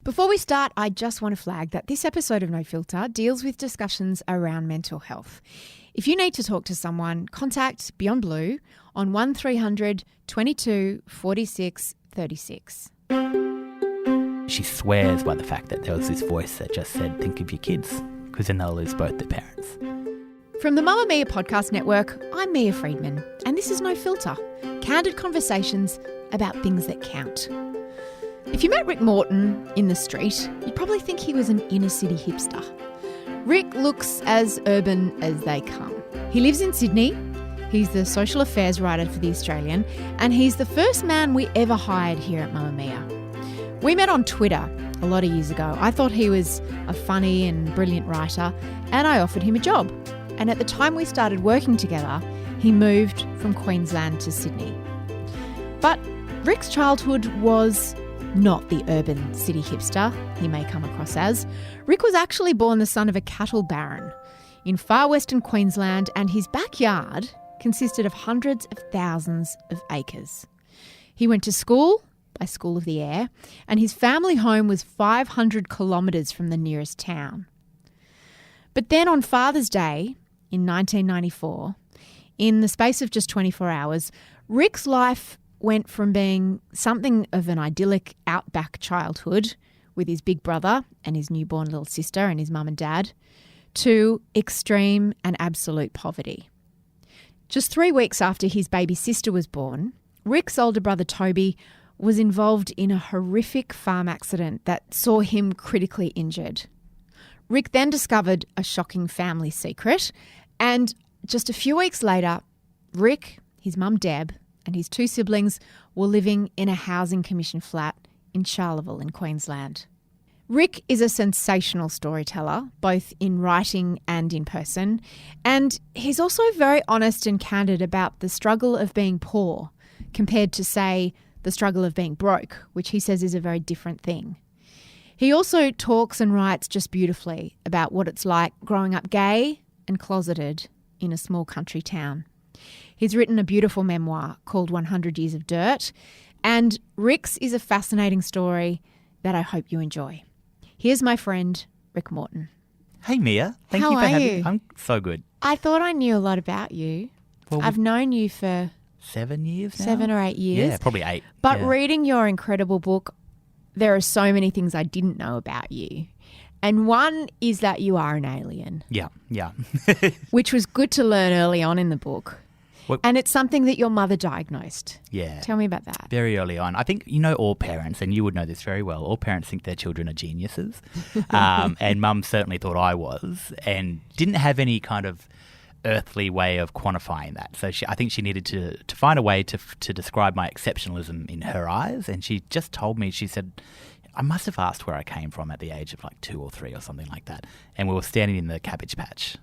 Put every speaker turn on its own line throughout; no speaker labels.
Before we start, I just want to flag that this episode of No Filter deals with discussions around mental health. If you need to talk to someone, contact Beyond Blue on 1300 22 46 36.
She swears by the fact that there was this voice that just said, think of your kids, because then they'll lose both their parents.
From the Mamma Mia podcast network, I'm Mia Friedman, and this is No Filter, candid conversations about things that count. If you met Rick Morton in the street, you'd probably think he was an inner city hipster. Rick looks as urban as they come. He lives in Sydney, he's the social affairs writer for The Australian, and he's the first man we ever hired here at Mamma Mia. We met on Twitter a lot of years ago. I thought he was a funny and brilliant writer, and I offered him a job. And at the time we started working together, he moved from Queensland to Sydney. But Rick's childhood was not the urban city hipster he may come across as. Rick was actually born the son of a cattle baron in far western Queensland, and his backyard consisted of hundreds of thousands of acres. He went to school by School of the Air, and his family home was 500 kilometres from the nearest town. But then on Father's Day in 1994, in the space of just 24 hours, Rick's life went from being something of an idyllic outback childhood with his big brother and his newborn little sister and his mum and dad to extreme and absolute poverty. Just 3 weeks after his baby sister was born, Rick's older brother Toby was involved in a horrific farm accident that saw him critically injured. Rick then discovered a shocking family secret, and just a few weeks later, Rick, his mum Deb, and his 2 siblings were living in a housing commission flat in Charleville in Queensland. Rick is a sensational storyteller, both in writing and in person, and he's also very honest and candid about the struggle of being poor compared to, say, the struggle of being broke, which he says is a very different thing. He also talks and writes just beautifully about what it's like growing up gay and closeted in a small country town. He's written a beautiful memoir called 100 Years of Dirt, and Rick's is a fascinating story that I hope you enjoy. Here's my friend, Rick Morton.
Hey, Mia. Thank
How
you for
are
having
you?
me. I'm so good.
I thought I knew a lot about you.
Well,
I've known you for
7 years now?
7 or 8 years.
Yeah, probably 8.
But
yeah.
reading your incredible book, there are so many things I didn't know about you. And one is that you are an alien.
Yeah.
Which was good to learn early on in the book.
Well,
and it's something that your mother diagnosed.
Yeah.
Tell me about that.
Very early on. I think, all parents, and you would know this very well, all parents think their children are geniuses. And Mum certainly thought I was, and didn't have any kind of earthly way of quantifying that. So I think she needed to find a way to describe my exceptionalism in her eyes. And she just told me, she said, I must have asked where I came from at the age of like 2 or 3 or something like that. And we were standing in the cabbage patch,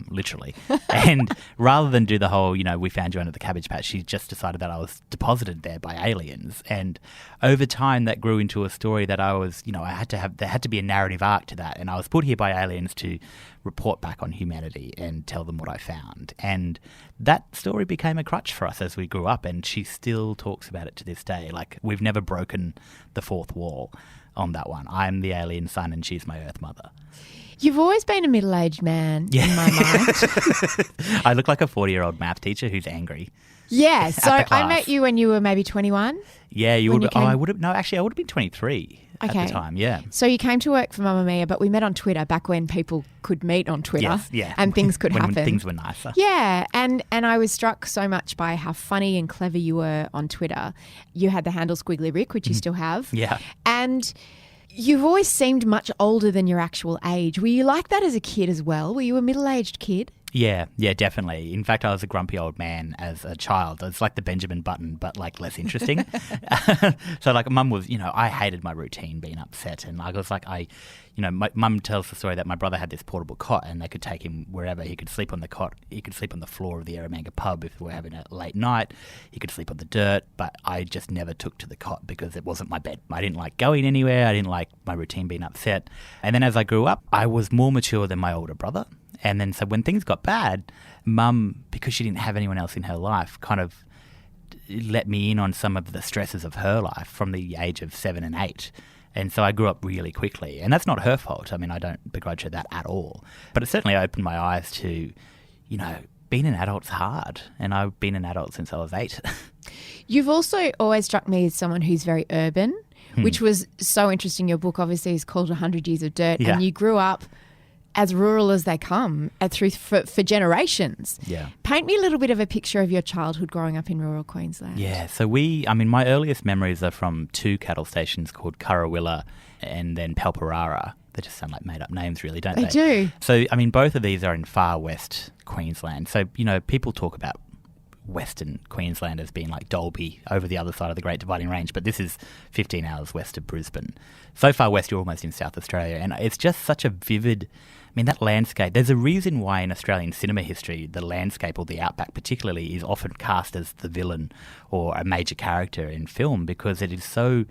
literally. And rather than do the whole, we found you under the cabbage patch, she just decided that I was deposited there by aliens. And over time that grew into a story that I was, there had to be a narrative arc to that. And I was put here by aliens to report back on humanity and tell them what I found. And that story became a crutch for us as we grew up. And she still talks about it to this day. Like, we've never broken the fourth wall on that one. I'm the alien son and she's my Earth mother.
You've always been a middle-aged man in my mind.
I look like a 40-year-old math teacher who's angry.
Yeah, so I met you when you were maybe 21.
Yeah, you would. I would have. No, actually, I would have been 23 at the time. Yeah.
So you came to work for Mamma Mia, but we met on Twitter back when people could meet on Twitter.
Yes, yeah.
And things could happen.
When things were nicer.
Yeah, and I was struck so much by how funny and clever you were on Twitter. You had the handle Squiggly Rick, which you still have.
Yeah.
And you've always seemed much older than your actual age. Were you like that as a kid as well? Were you a middle-aged kid?
Yeah, definitely. In fact, I was a grumpy old man as a child. It's like the Benjamin Button, but like less interesting. So like Mum was, I hated my routine being upset. And I was like, my Mum tells the story that my brother had this portable cot and they could take him wherever. He could sleep on the cot. He could sleep on the floor of the Eromanga pub if we were having a late night. He could sleep on the dirt, but I just never took to the cot because it wasn't my bed. I didn't like going anywhere. I didn't like my routine being upset. And then as I grew up, I was more mature than my older brother. And then so when things got bad, Mum, because she didn't have anyone else in her life, kind of let me in on some of the stresses of her life from the age of 7 and 8. And so I grew up really quickly. And that's not her fault. I mean, I don't begrudge her that at all. But it certainly opened my eyes to, being an adult's hard. And I've been an adult since I was 8.
You've also always struck me as someone who's very urban, which was so interesting. Your book obviously is called 100 Years of Dirt, and you grew up as rural as they come for generations.
Yeah.
Paint me a little bit of a picture of your childhood growing up in rural Queensland.
Yeah, so my earliest memories are from 2 cattle stations called Currawilla and then Palparara. They just sound like made-up names, really, don't they?
They do.
So, both of these are in far west Queensland. So, people talk about Western Queensland as being like Dalby over the other side of the Great Dividing Range, but this is 15 hours west of Brisbane. So far west, you're almost in South Australia, and it's just such a vivid... that landscape, there's a reason why in Australian cinema history the landscape, or the outback particularly, is often cast as the villain or a major character in film, because it is so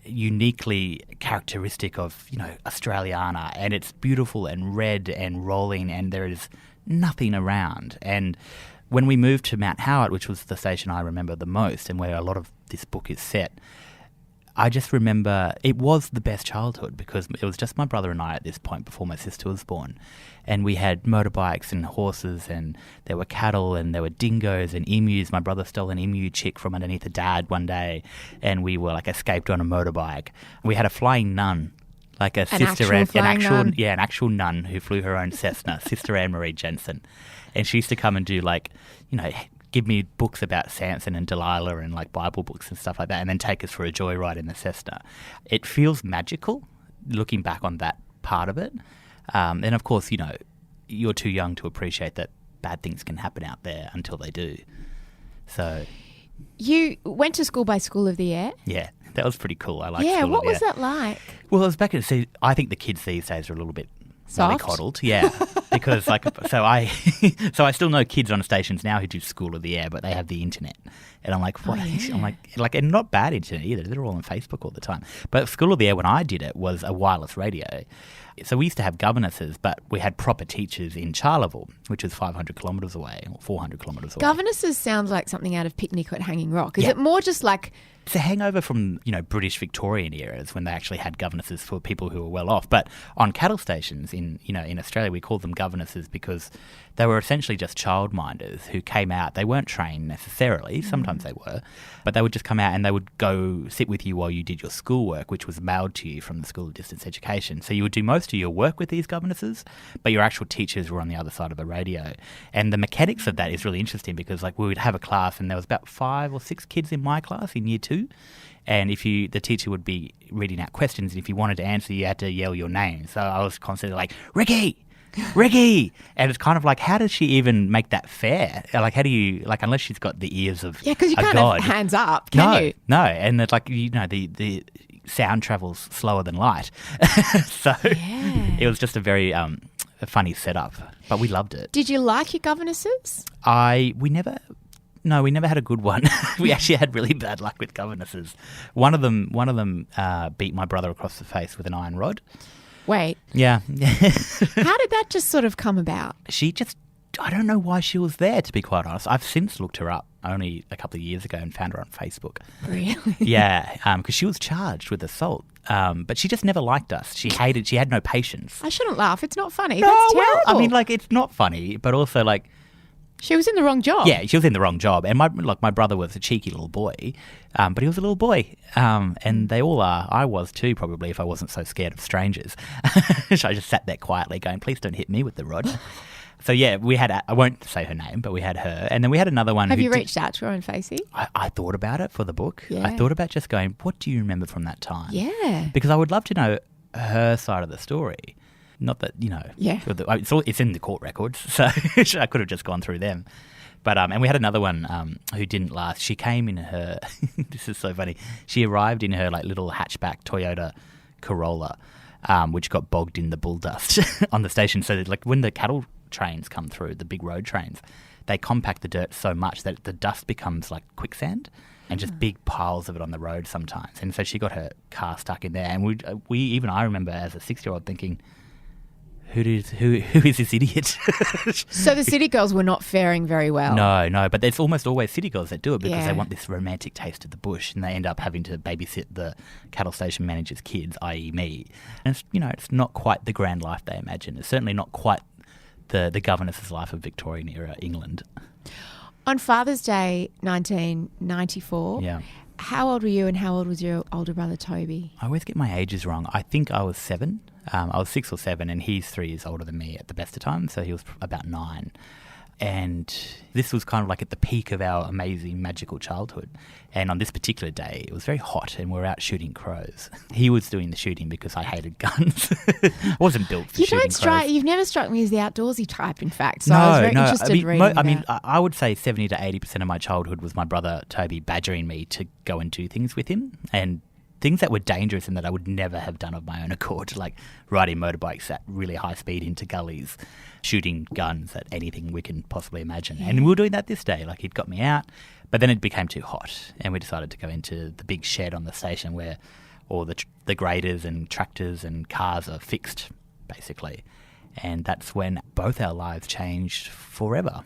uniquely characteristic of, Australiana, and it's beautiful and red and rolling, and there is nothing around. And when we moved to Mount Howard, which was the station I remember the most and where a lot of this book is set, I just remember it was the best childhood, because it was just my brother and I at this point before my sister was born. And we had motorbikes and horses, and there were cattle, and there were dingoes and emus. My brother stole an emu chick from underneath a dad one day, and we were escaped on a motorbike. We had a flying nun, like an actual nun who flew her own Cessna, Sister Anne Marie Jensen. And she used to come and do give me books about Samson and Delilah and Bible books and stuff like that, and then take us for a joyride in the Cessna. It feels magical looking back on that part of it. And of course, you're too young to appreciate that bad things can happen out there until they do. So
you went to school by School of the Air?
Yeah, that was pretty cool. I liked
School
of the Air.
What was that like?
Well, it was back at I think the kids these days are a little bit
soft,
coddled, yeah. Because so I still know kids on stations now who do School of the Air, but they have the internet, and I'm like, what? I'm like, and not bad internet either. They're all on Facebook all the time. But School of the Air, when I did it, was a wireless radio. So we used to have governesses, but we had proper teachers in Charleville, which is 500 kilometres away or 400 kilometres away.
Governesses sounds like something out of Picnic at Hanging Rock. Is it more just like...
It's a hangover from, British Victorian eras when they actually had governesses for people who were well off. But on cattle stations in Australia, we called them governesses because they were essentially just childminders who came out. They weren't trained necessarily. Sometimes they were. But they would just come out and they would go sit with you while you did your schoolwork, which was mailed to you from the School of Distance Education. So you would do most of your work with these governesses, but your actual teachers were on the other side of the radio. And the mechanics of that is really interesting because we would have a class and there was about 5 or 6 kids in my class in year 2. And the teacher would be reading out questions, and if you wanted to answer, you had to yell your name. So I was constantly like, Ricky! Ricky! And it's kind of like, how does she even make that fair? How do you, unless she's got the ears of a god.
Yeah, because you can't have hands up, can you?
No, and it's the sound travels slower than light. So it was just a very a funny setup, but we loved it.
Did you like your governesses?
We never had a good one. We actually had really bad luck with governesses. One of them beat my brother across the face with an iron rod.
Wait.
Yeah.
How did that just sort of come about?
I don't know why she was there, to be quite honest. I've since looked her up only a couple of years ago and found her on Facebook.
Really?
Yeah, because she was charged with assault. But she just never liked us. She had no patience.
I shouldn't laugh. It's not funny. That's terrible.
Well, it's not funny, but also
she was in the wrong job.
Yeah, she was in the wrong job. And my brother was a cheeky little boy, but he was a little boy. And they all are. I was too, probably, if I wasn't so scared of strangers. So I just sat there quietly going, please don't hit me with the rod. So yeah, we had, I won't say her name, but we had her. And then we had another one.
Have you reached out to her on Facey?
I thought about it for the book.
Yeah.
I thought about just going, what do you remember from that time?
Yeah.
Because I would love to know her side of the story. Not that,
Yeah.
It's in the court records, so I could have just gone through them. But and we had another one who didn't last. She came in her, this is so funny, she arrived in her little hatchback Toyota Corolla, which got bogged in the bull dust on the station. So when the cattle trains come through, the big road trains, they compact the dirt so much that the dust becomes like quicksand. And just big piles of it on the road sometimes. And so she got her car stuck in there. And I remember as a 6-year-old thinking, who is this idiot?
So the city girls were not faring very well.
No, but there's almost always city girls that do it because
Yeah.
they want this romantic taste of the bush, and they end up having to babysit the cattle station manager's kids, i.e. me. And it's not quite the grand life they imagine. It's certainly not quite the governess's life of Victorian era England.
On Father's Day 1994,
Yeah.
how old were you and how old was your older brother Toby?
I always get my ages wrong. I think I was 7. I was 6 or 7, and he's 3 years older than me at the best of times, so he was about 9. And this was kind of like at the peak of our amazing, magical childhood. And on this particular day, it was very hot, and we were out shooting crows. He was doing the shooting because I hated guns. I wasn't built for shooting crows.
You've never struck me as the outdoorsy type, in fact. So I was very interested reading about.
I would say 70 to 80% of my childhood was my brother Toby badgering me to go and do things with him, and things that were dangerous and that I would never have done of my own accord, like riding motorbikes at really high speed into gullies, shooting guns at anything we can possibly imagine. And we were doing that this day. Like, he'd got me out, but then it became too hot, and we decided to go into the big shed on the station where all the graders and tractors and cars are fixed, basically. And that's when both our lives changed forever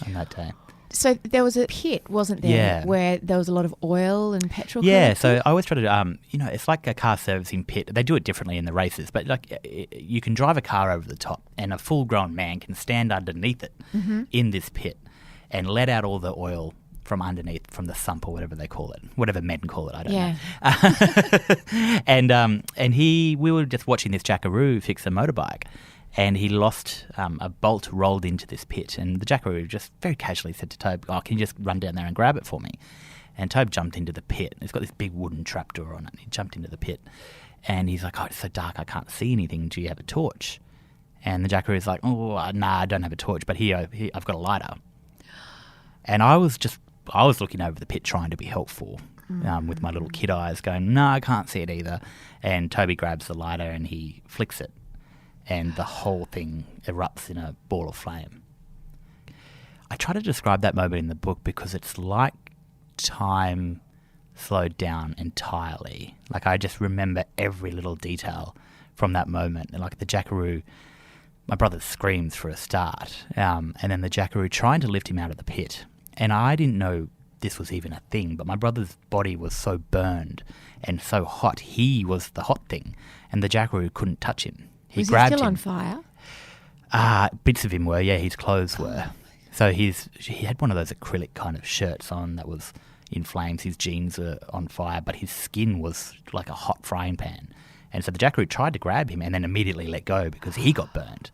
on that day.
So there was a pit, wasn't there,
Yeah.
where there was a lot of oil and petrol?
Yeah,
collected?
so I always try to, it's like a car servicing pit. They do it differently in the races, but like you can drive a car over the top, and a full-grown man can stand underneath it in this pit and let out all the oil from underneath, from the sump or whatever they call it, whatever men call it, I don't know. And we were just watching this jackaroo fix a motorbike. And he lost a bolt rolled into this pit. And the jackaroo just very casually said to Tobe, can you just run down there and grab it for me? And Tobe jumped into the pit. It's got this big wooden trapdoor on it. He jumped into the pit. And he's like, it's so dark, I can't see anything. Do you have a torch? And the jackaroo's like, I don't have a torch, but here I've got a lighter. And I was looking over the pit trying to be helpful with my little kid eyes going, no, I can't see it either. And Toby grabs the lighter and he flicks it. And the whole thing erupts in a ball of flame. I try to describe that moment in the book because it's like time slowed down entirely. Like, I just remember every little detail from that moment. And like the jackaroo, my brother screams for a start, and then the jackaroo trying to lift him out of the pit. And I didn't know this was even a thing, but my brother's body was so burned and so hot. He was the hot thing, and the jackaroo couldn't touch him.
Was he
grabbed
still
him.
on fire?
Bits of him were, yeah, his clothes were. So he had one of those acrylic kind of shirts on that was in flames. His jeans were on fire, but his skin was like a hot frying pan. And so the jackaroo tried to grab him and then immediately let go because he got burned.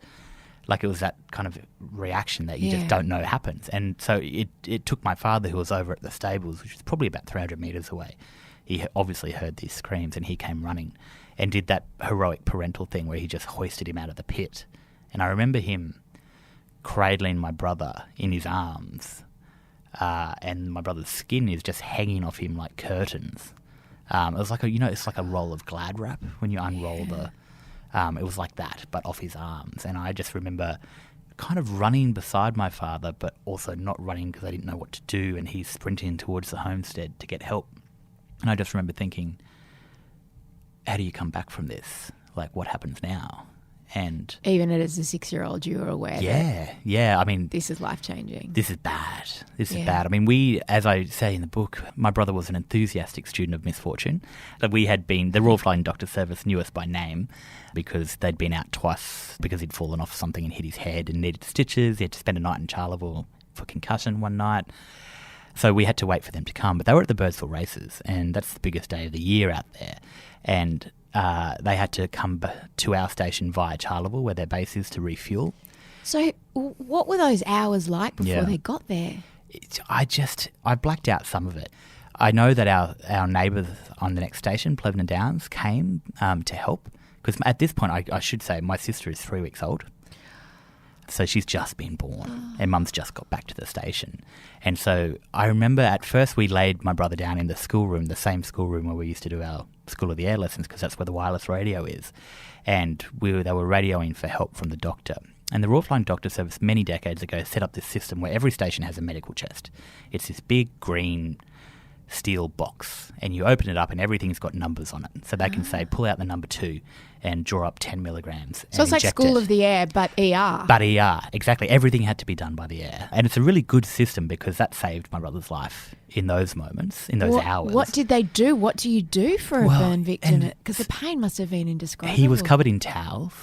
Like, it was that kind of reaction that you just don't know happens. And so it took my father, who was over at the stables, which was probably about 300 metres away. He obviously heard these screams and he came running and did that heroic parental thing where he just hoisted him out of the pit. And I remember him cradling my brother in his arms, and my brother's skin is just hanging off him like curtains. It was like it's like a roll of Glad wrap when you unroll the. It was like that, but off his arms. And I just remember kind of running beside my father, but also not running because I didn't know what to do. And he's sprinting towards the homestead to get help. And I just remember thinking, how do you come back from this? Like, what happens now? And
even as a 6-year-old, you were aware
yeah. I mean,
this is life-changing.
This is bad. This is bad. I mean, we, as I say in the book, my brother was an enthusiastic student of misfortune. That we had been, the Royal Flying Doctor Service knew us by name because they'd been out twice because he'd fallen off something and hit his head and needed stitches. He had to spend a night in Charleville for concussion one night. So we had to wait for them to come. But they were at the Birdsville races, and that's the biggest day of the year out there. And they had to come to our station via Charleville, where their base is, to refuel.
So what were those hours like before they got there?
I blacked out some of it. I know that our neighbours on the next station, Plevna Downs, came to help. Because at this point, I should say, my sister is 3 weeks old. So she's just been born and Mum's just got back to the station. And so I remember at first we laid my brother down in the schoolroom, the same schoolroom where we used to do our School of the Air lessons, because that's where the wireless radio is. And they were radioing for help from the doctor. And the Royal Flying Doctor Service many decades ago set up this system where every station has a medical chest. It's this big green steel box, and you open it up and everything's got numbers on it. So they can say, pull out the number 2 and draw up 10 milligrams.
So it's like School of the Air, but ER.
But ER, exactly. Everything had to be done by the air. And it's a really good system because that saved my brother's life in those moments, in those hours.
What did they do? What do you do for a burn victim? Because the pain must have been indescribable.
He was covered in towels.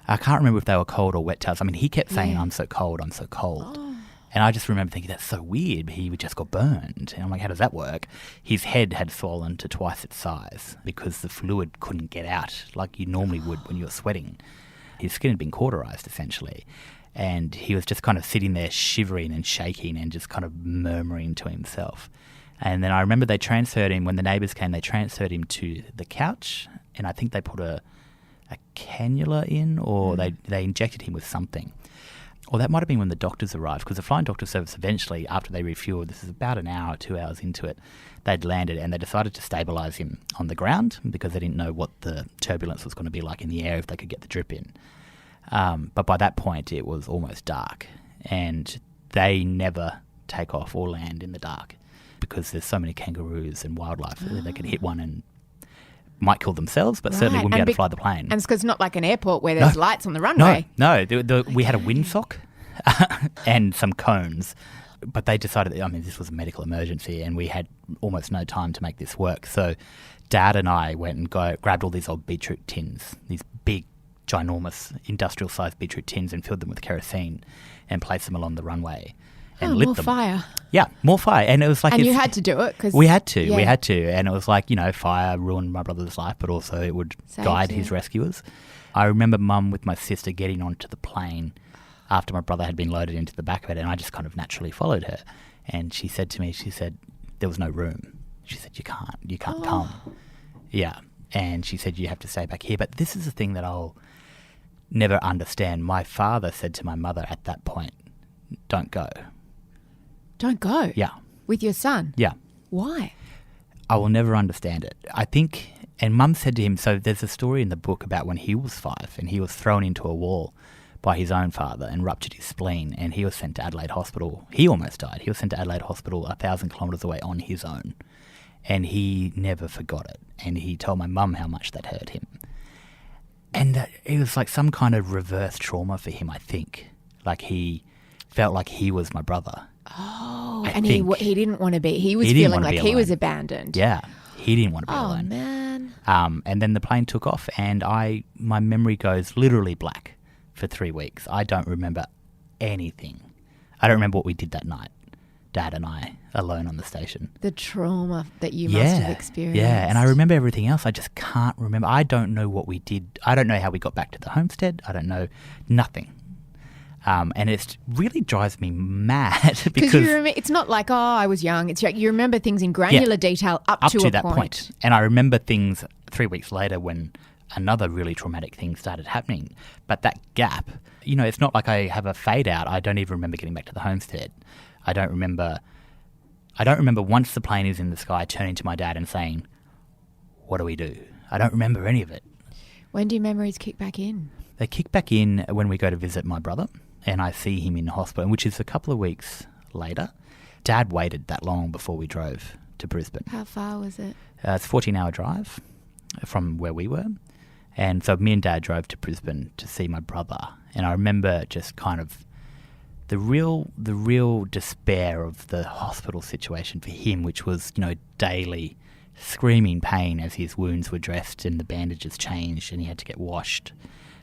I can't remember if they were cold or wet towels. I mean, he kept saying, I'm so cold, I'm so cold.
Oh.
And I just remember thinking, that's so weird. He just got burned. And I'm like, how does that work? His head had swollen to twice its size because the fluid couldn't get out like you normally would when you were sweating. His skin had been cauterized, essentially. And he was just kind of sitting there shivering and shaking and just kind of murmuring to himself. And then I remember they transferred him, when the neighbours came, they transferred him to the couch. And I think they put a cannula in, or they injected him with something. Or that might have been when the doctors arrived, because the flying doctor service eventually, after they refueled, this is about an hour, 2 hours into it, they'd landed and they decided to stabilise him on the ground because they didn't know what the turbulence was going to be like in the air if they could get the drip in. But by that point, it was almost dark, and they never take off or land in the dark because there's so many kangaroos and wildlife that they could hit one and might kill themselves, but certainly wouldn't be able to fly the plane.
And it's not like an airport where there's lights on the runway.
No. We had a windsock and some cones, but they decided, I mean, this was a medical emergency and we had almost no time to make this work. So Dad and I went and grabbed all these old beetroot tins, these big, ginormous, industrial-sized beetroot tins, and filled them with kerosene and placed them along the runway. And lit them.
Fire.
Yeah, more fire. And it was like...
And you had to do it? Cause
we had to. And it was like, fire ruined my brother's life, but also it would guide his rescuers. I remember Mum with my sister getting onto the plane after my brother had been loaded into the back of it, and I just kind of naturally followed her. And she said to me, there was no room. She said, you can't come. Yeah. And she said, you have to stay back here. But this is the thing that I'll never understand. My father said to my mother at that point, don't go.
Don't go?
Yeah.
With your son?
Yeah.
Why?
I will never understand it. I think, and Mum said to him, so there's a story in the book about when he was 5 and he was thrown into a wall by his own father and ruptured his spleen, and he was sent to Adelaide Hospital. He almost died. He was sent to Adelaide Hospital 1,000 kilometres away on his own, and he never forgot it. And he told my mum how much that hurt him. And it was like some kind of reverse trauma for him, I think. Like he felt like he was my brother.
Oh, and he didn't want to be. He was feeling like he was abandoned.
Yeah, he didn't want to be alone.
Oh, man.
And then the plane took off, and my memory goes literally black for 3 weeks. I don't remember anything. I don't remember what we did that night, Dad and I, alone on the station.
The trauma that you must have experienced.
Yeah, and I remember everything else. I just can't remember. I don't know what we did. I don't know how we got back to the homestead. I don't know nothing. And it really drives me mad because
it's not like, I was young. It's like you remember things in granular detail up to that point.
And I remember things 3 weeks later when another really traumatic thing started happening. But that gap, it's not like I have a fade out. I don't even remember getting back to the homestead. I don't remember once the plane is in the sky turning to my dad and saying, what do we do? I don't remember any of it.
When do your memories kick back in?
They kick back in when we go to visit my brother, and I see him in hospital, which is a couple of weeks later. Dad waited that long before we drove to Brisbane.
How far was it?
It's a 14-hour drive from where we were. And so me and Dad drove to Brisbane to see my brother. And I remember just kind of the real despair of the hospital situation for him, which was, daily screaming pain as his wounds were dressed and the bandages changed and he had to get washed.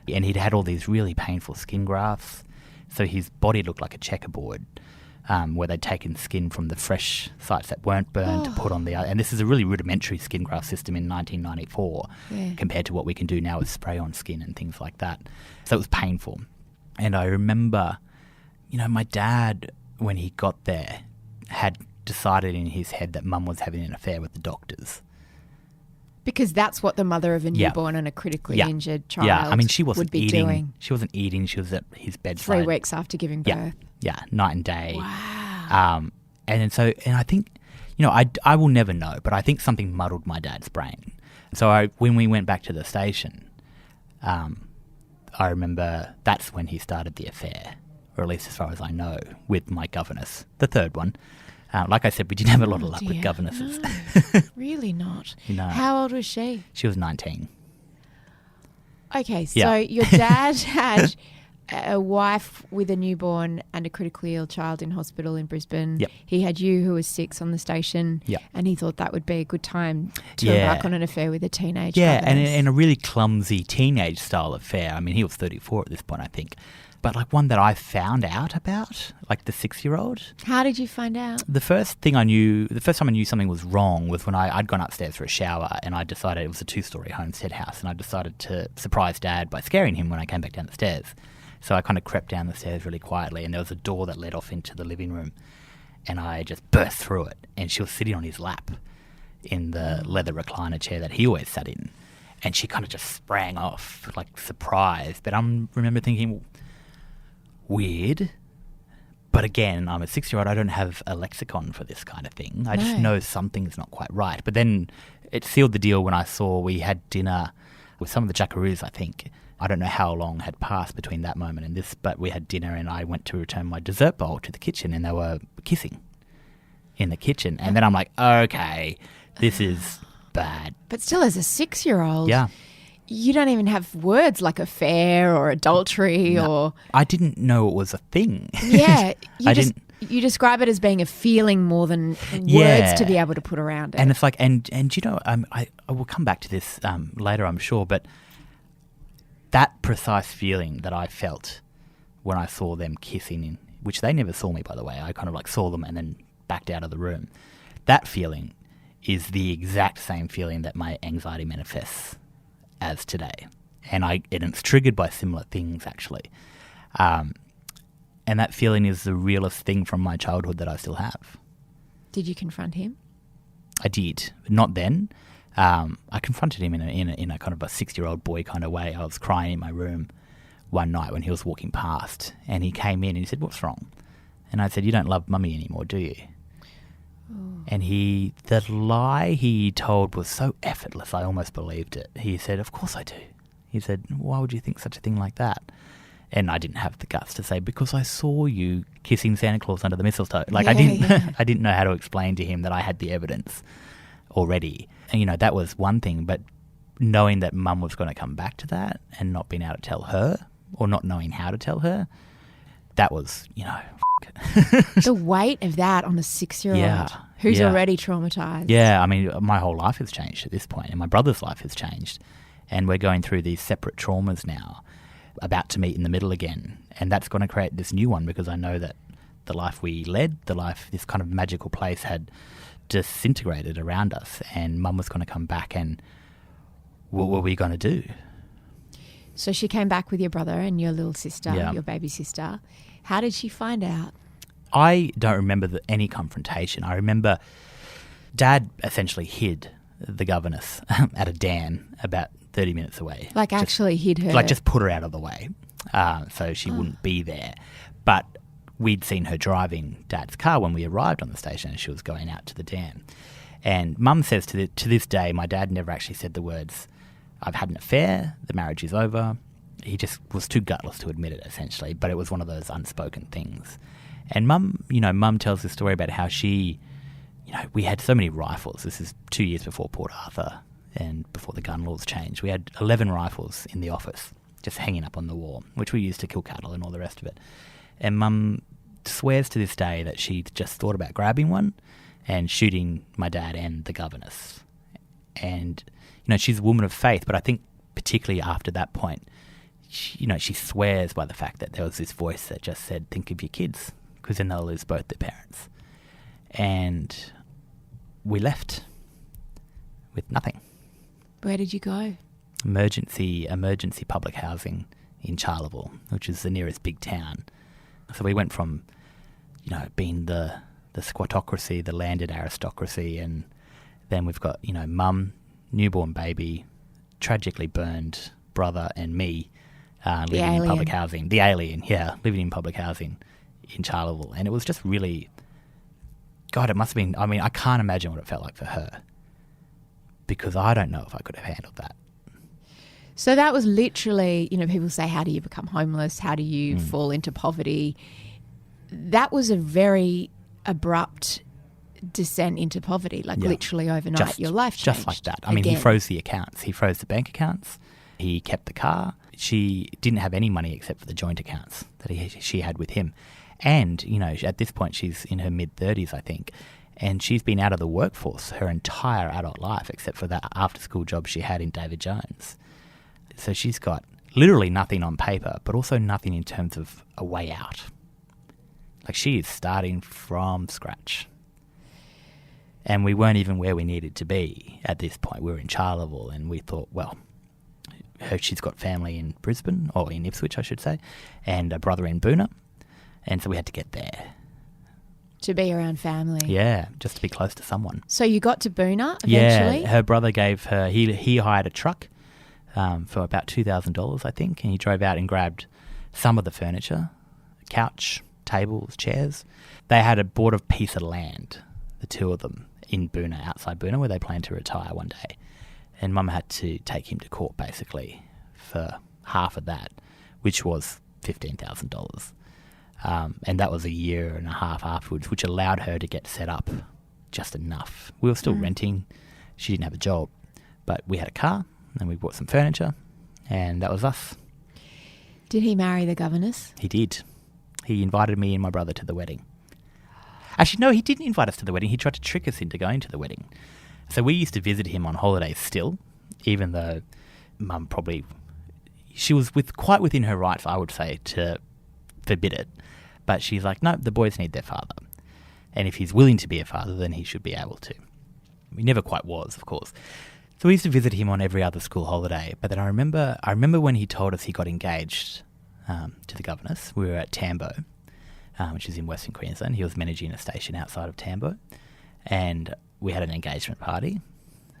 And he'd had all these really painful skin grafts. So his body looked like a checkerboard, where they'd taken skin from the fresh sites that weren't burned to put on the other. And this is a really rudimentary skin graft system in 1994 compared to what we can do now with spray-on skin and things like that. So it was painful. And I remember, my dad, when he got there, had decided in his head that Mum was having an affair with the doctors.
Because that's what the mother of a newborn and a critically injured child
she wasn't
would be
eating.
doing.
She wasn't eating. She was at his bedside.
3 weeks after giving birth.
Yeah, night and day.
Wow.
And I think, I will never know, but I think something muddled my dad's brain. So when we went back to the station, I remember that's when he started the affair, or at least as far as I know, with my governess, the third one. Like I said, we didn't have a lot of luck with
dear.
governesses.
No, really not.
No.
How old was she?
She was 19.
Okay, so
Yeah.
your dad had a wife with a newborn and a critically ill child in hospital in Brisbane.
Yep.
He had you, who was 6, on the station.
Yep.
And he thought that would be a good time to
Yeah.
embark on an affair with a teenage
Yeah,
governess.
and a really clumsy teenage style affair. I mean, he was 34 at this point, I think. But like one that I found out about, like the 6-year-old.
How did you find out?
The first time I knew something was wrong was when I'd gone upstairs for a shower and I decided it was a 2-story homestead house and I decided to surprise Dad by scaring him when I came back down the stairs. So I kind of crept down the stairs really quietly and there was a door that led off into the living room and I just burst through it and she was sitting on his lap in the leather recliner chair that he always sat in and she kind of just sprang off, like surprised. But I remember thinking, weird. But again, I'm a 6-year-old. I don't have a lexicon for this kind of thing. I just know something's not quite right. But then it sealed the deal when I saw we had dinner with some of the jackaroos, I think. I don't know how long had passed between that moment and this, but we had dinner and I went to return my dessert bowl to the kitchen and they were kissing in the kitchen. And then I'm like, okay, this is bad.
But still, as a 6-year-old,
Yeah.
you don't even have words like affair or adultery or...
I didn't know it was a thing.
Yeah,
I
you describe it as being a feeling more than
Yeah.
words to be able to put around it.
And it's like, and you know, I will come back to this later, I'm sure, but that precise feeling that I felt when I saw them kissing, which they never saw me, by the way, I kind of like saw them and then backed out of the room. That feeling is the exact same feeling that my anxiety manifests as today. And it's triggered by similar things, actually. And that feeling is the realest thing from my childhood that I still have.
Did you confront him?
I did. Not then. I confronted him in a kind of a 6-year-old boy kind of way. I was crying in my room one night when he was walking past and he came in and he said, "What's wrong?" And I said, "You don't love Mummy anymore, do you?" Ooh. And the lie he told was so effortless, I almost believed it. He said, "Of course I do." He said, "Why would you think such a thing like that?" And I didn't have the guts to say, "Because I saw you kissing Santa Claus under the mistletoe." Like I didn't know how to explain to him that I had the evidence already. And, you know, that was one thing, but knowing that Mum was going to come back to that and not being able to tell her or not knowing how to tell her, that was, you know,
The weight of that on a 6-year-old who's already traumatized.
Yeah, I mean, my whole life has changed at this point and my brother's life has changed. And we're going through these separate traumas now, about to meet in the middle again. And that's going to create this new one because I know that the life we led, this kind of magical place had disintegrated around us and Mum was going to come back and what were we going to do?
So she came back with your brother and your little sister, your baby sister. How did she find out?
I don't remember any confrontation. I remember Dad essentially hid the governess at a dam about 30 minutes away.
Like actually hid her?
Like just put her out of the way so she wouldn't be there. But we'd seen her driving Dad's car when we arrived on the station and she was going out to the dam. And Mum says to this day, my dad never actually said the words, "I've had an affair, the marriage is over." He just was too gutless to admit it, essentially. But it was one of those unspoken things. And Mum tells this story about how she, we had so many rifles. This is 2 years before Port Arthur and before the gun laws changed. We had 11 rifles in the office just hanging up on the wall, which we used to kill cattle and all the rest of it. And Mum swears to this day that she just thought about grabbing one and shooting my dad and the governess. And, she's a woman of faith, but I think particularly after that point, she swears by the fact that there was this voice that just said, "Think of your kids, because then they'll lose both their parents." And we left with nothing.
Where did you go?
Emergency public housing in Charleville, which is the nearest big town. So we went from, being the squattocracy, the landed aristocracy, and then we've got, Mum, newborn baby, tragically burned brother, and me living in public housing. The alien, living in public housing in Charleville. And it was just really, God, it must have been, I can't imagine what it felt like for her because I don't know if I could have handled that.
So that was literally, people say, how do you become homeless? How do you fall into poverty? That was a very abrupt descent into poverty, like
Yeah.
literally overnight, your life changed.
Just like that. I mean, he
again.
froze the accounts. He froze the bank accounts. He kept the car. She didn't have any money except for the joint accounts that she had with him. And, you know, at this point, she's in her mid-30s, I think, and she's been out of the workforce her entire adult life except for that after-school job she had in David Jones. So she's got literally nothing on paper, but also nothing in terms of a way out. Like, she is starting from scratch. And we weren't even where we needed to be at this point. We were in Charleville, and we thought, well, she's got family in Brisbane, or in Ipswich, I should say, and a brother in Boonah. And so we had to get there.
To be around family.
Yeah, just to be close to someone.
So you got to Boonah eventually?
Yeah, her brother gave her, he hired a truck for about $2,000, I think, and he drove out and grabbed some of the furniture, couch, tables, chairs. They had bought a piece of land, the two of them, in Boonah, outside Boonah, where they planned to retire one day. And Mum had to take him to court, basically, for half of that, which was $15,000. And that was a year and a half afterwards, which allowed her to get set up just enough. We were still renting. She didn't have a job. But we had a car, and we bought some furniture, and that was us.
Did he marry the governess?
He did. He invited me and my brother to the wedding. Actually, no, he didn't invite us to the wedding. He tried to trick us into going to the wedding. So we used to visit him on holidays still, even though Mum probably... She was quite within her rights, I would say, to forbid it. But she's like, no, the boys need their father. And if he's willing to be a father, then he should be able to. He never quite was, of course. So we used to visit him on every other school holiday. But then I remember when he told us he got engaged to the governess. We were at Tambo, which is in Western Queensland. He was managing a station outside of Tambo. And we had an engagement party,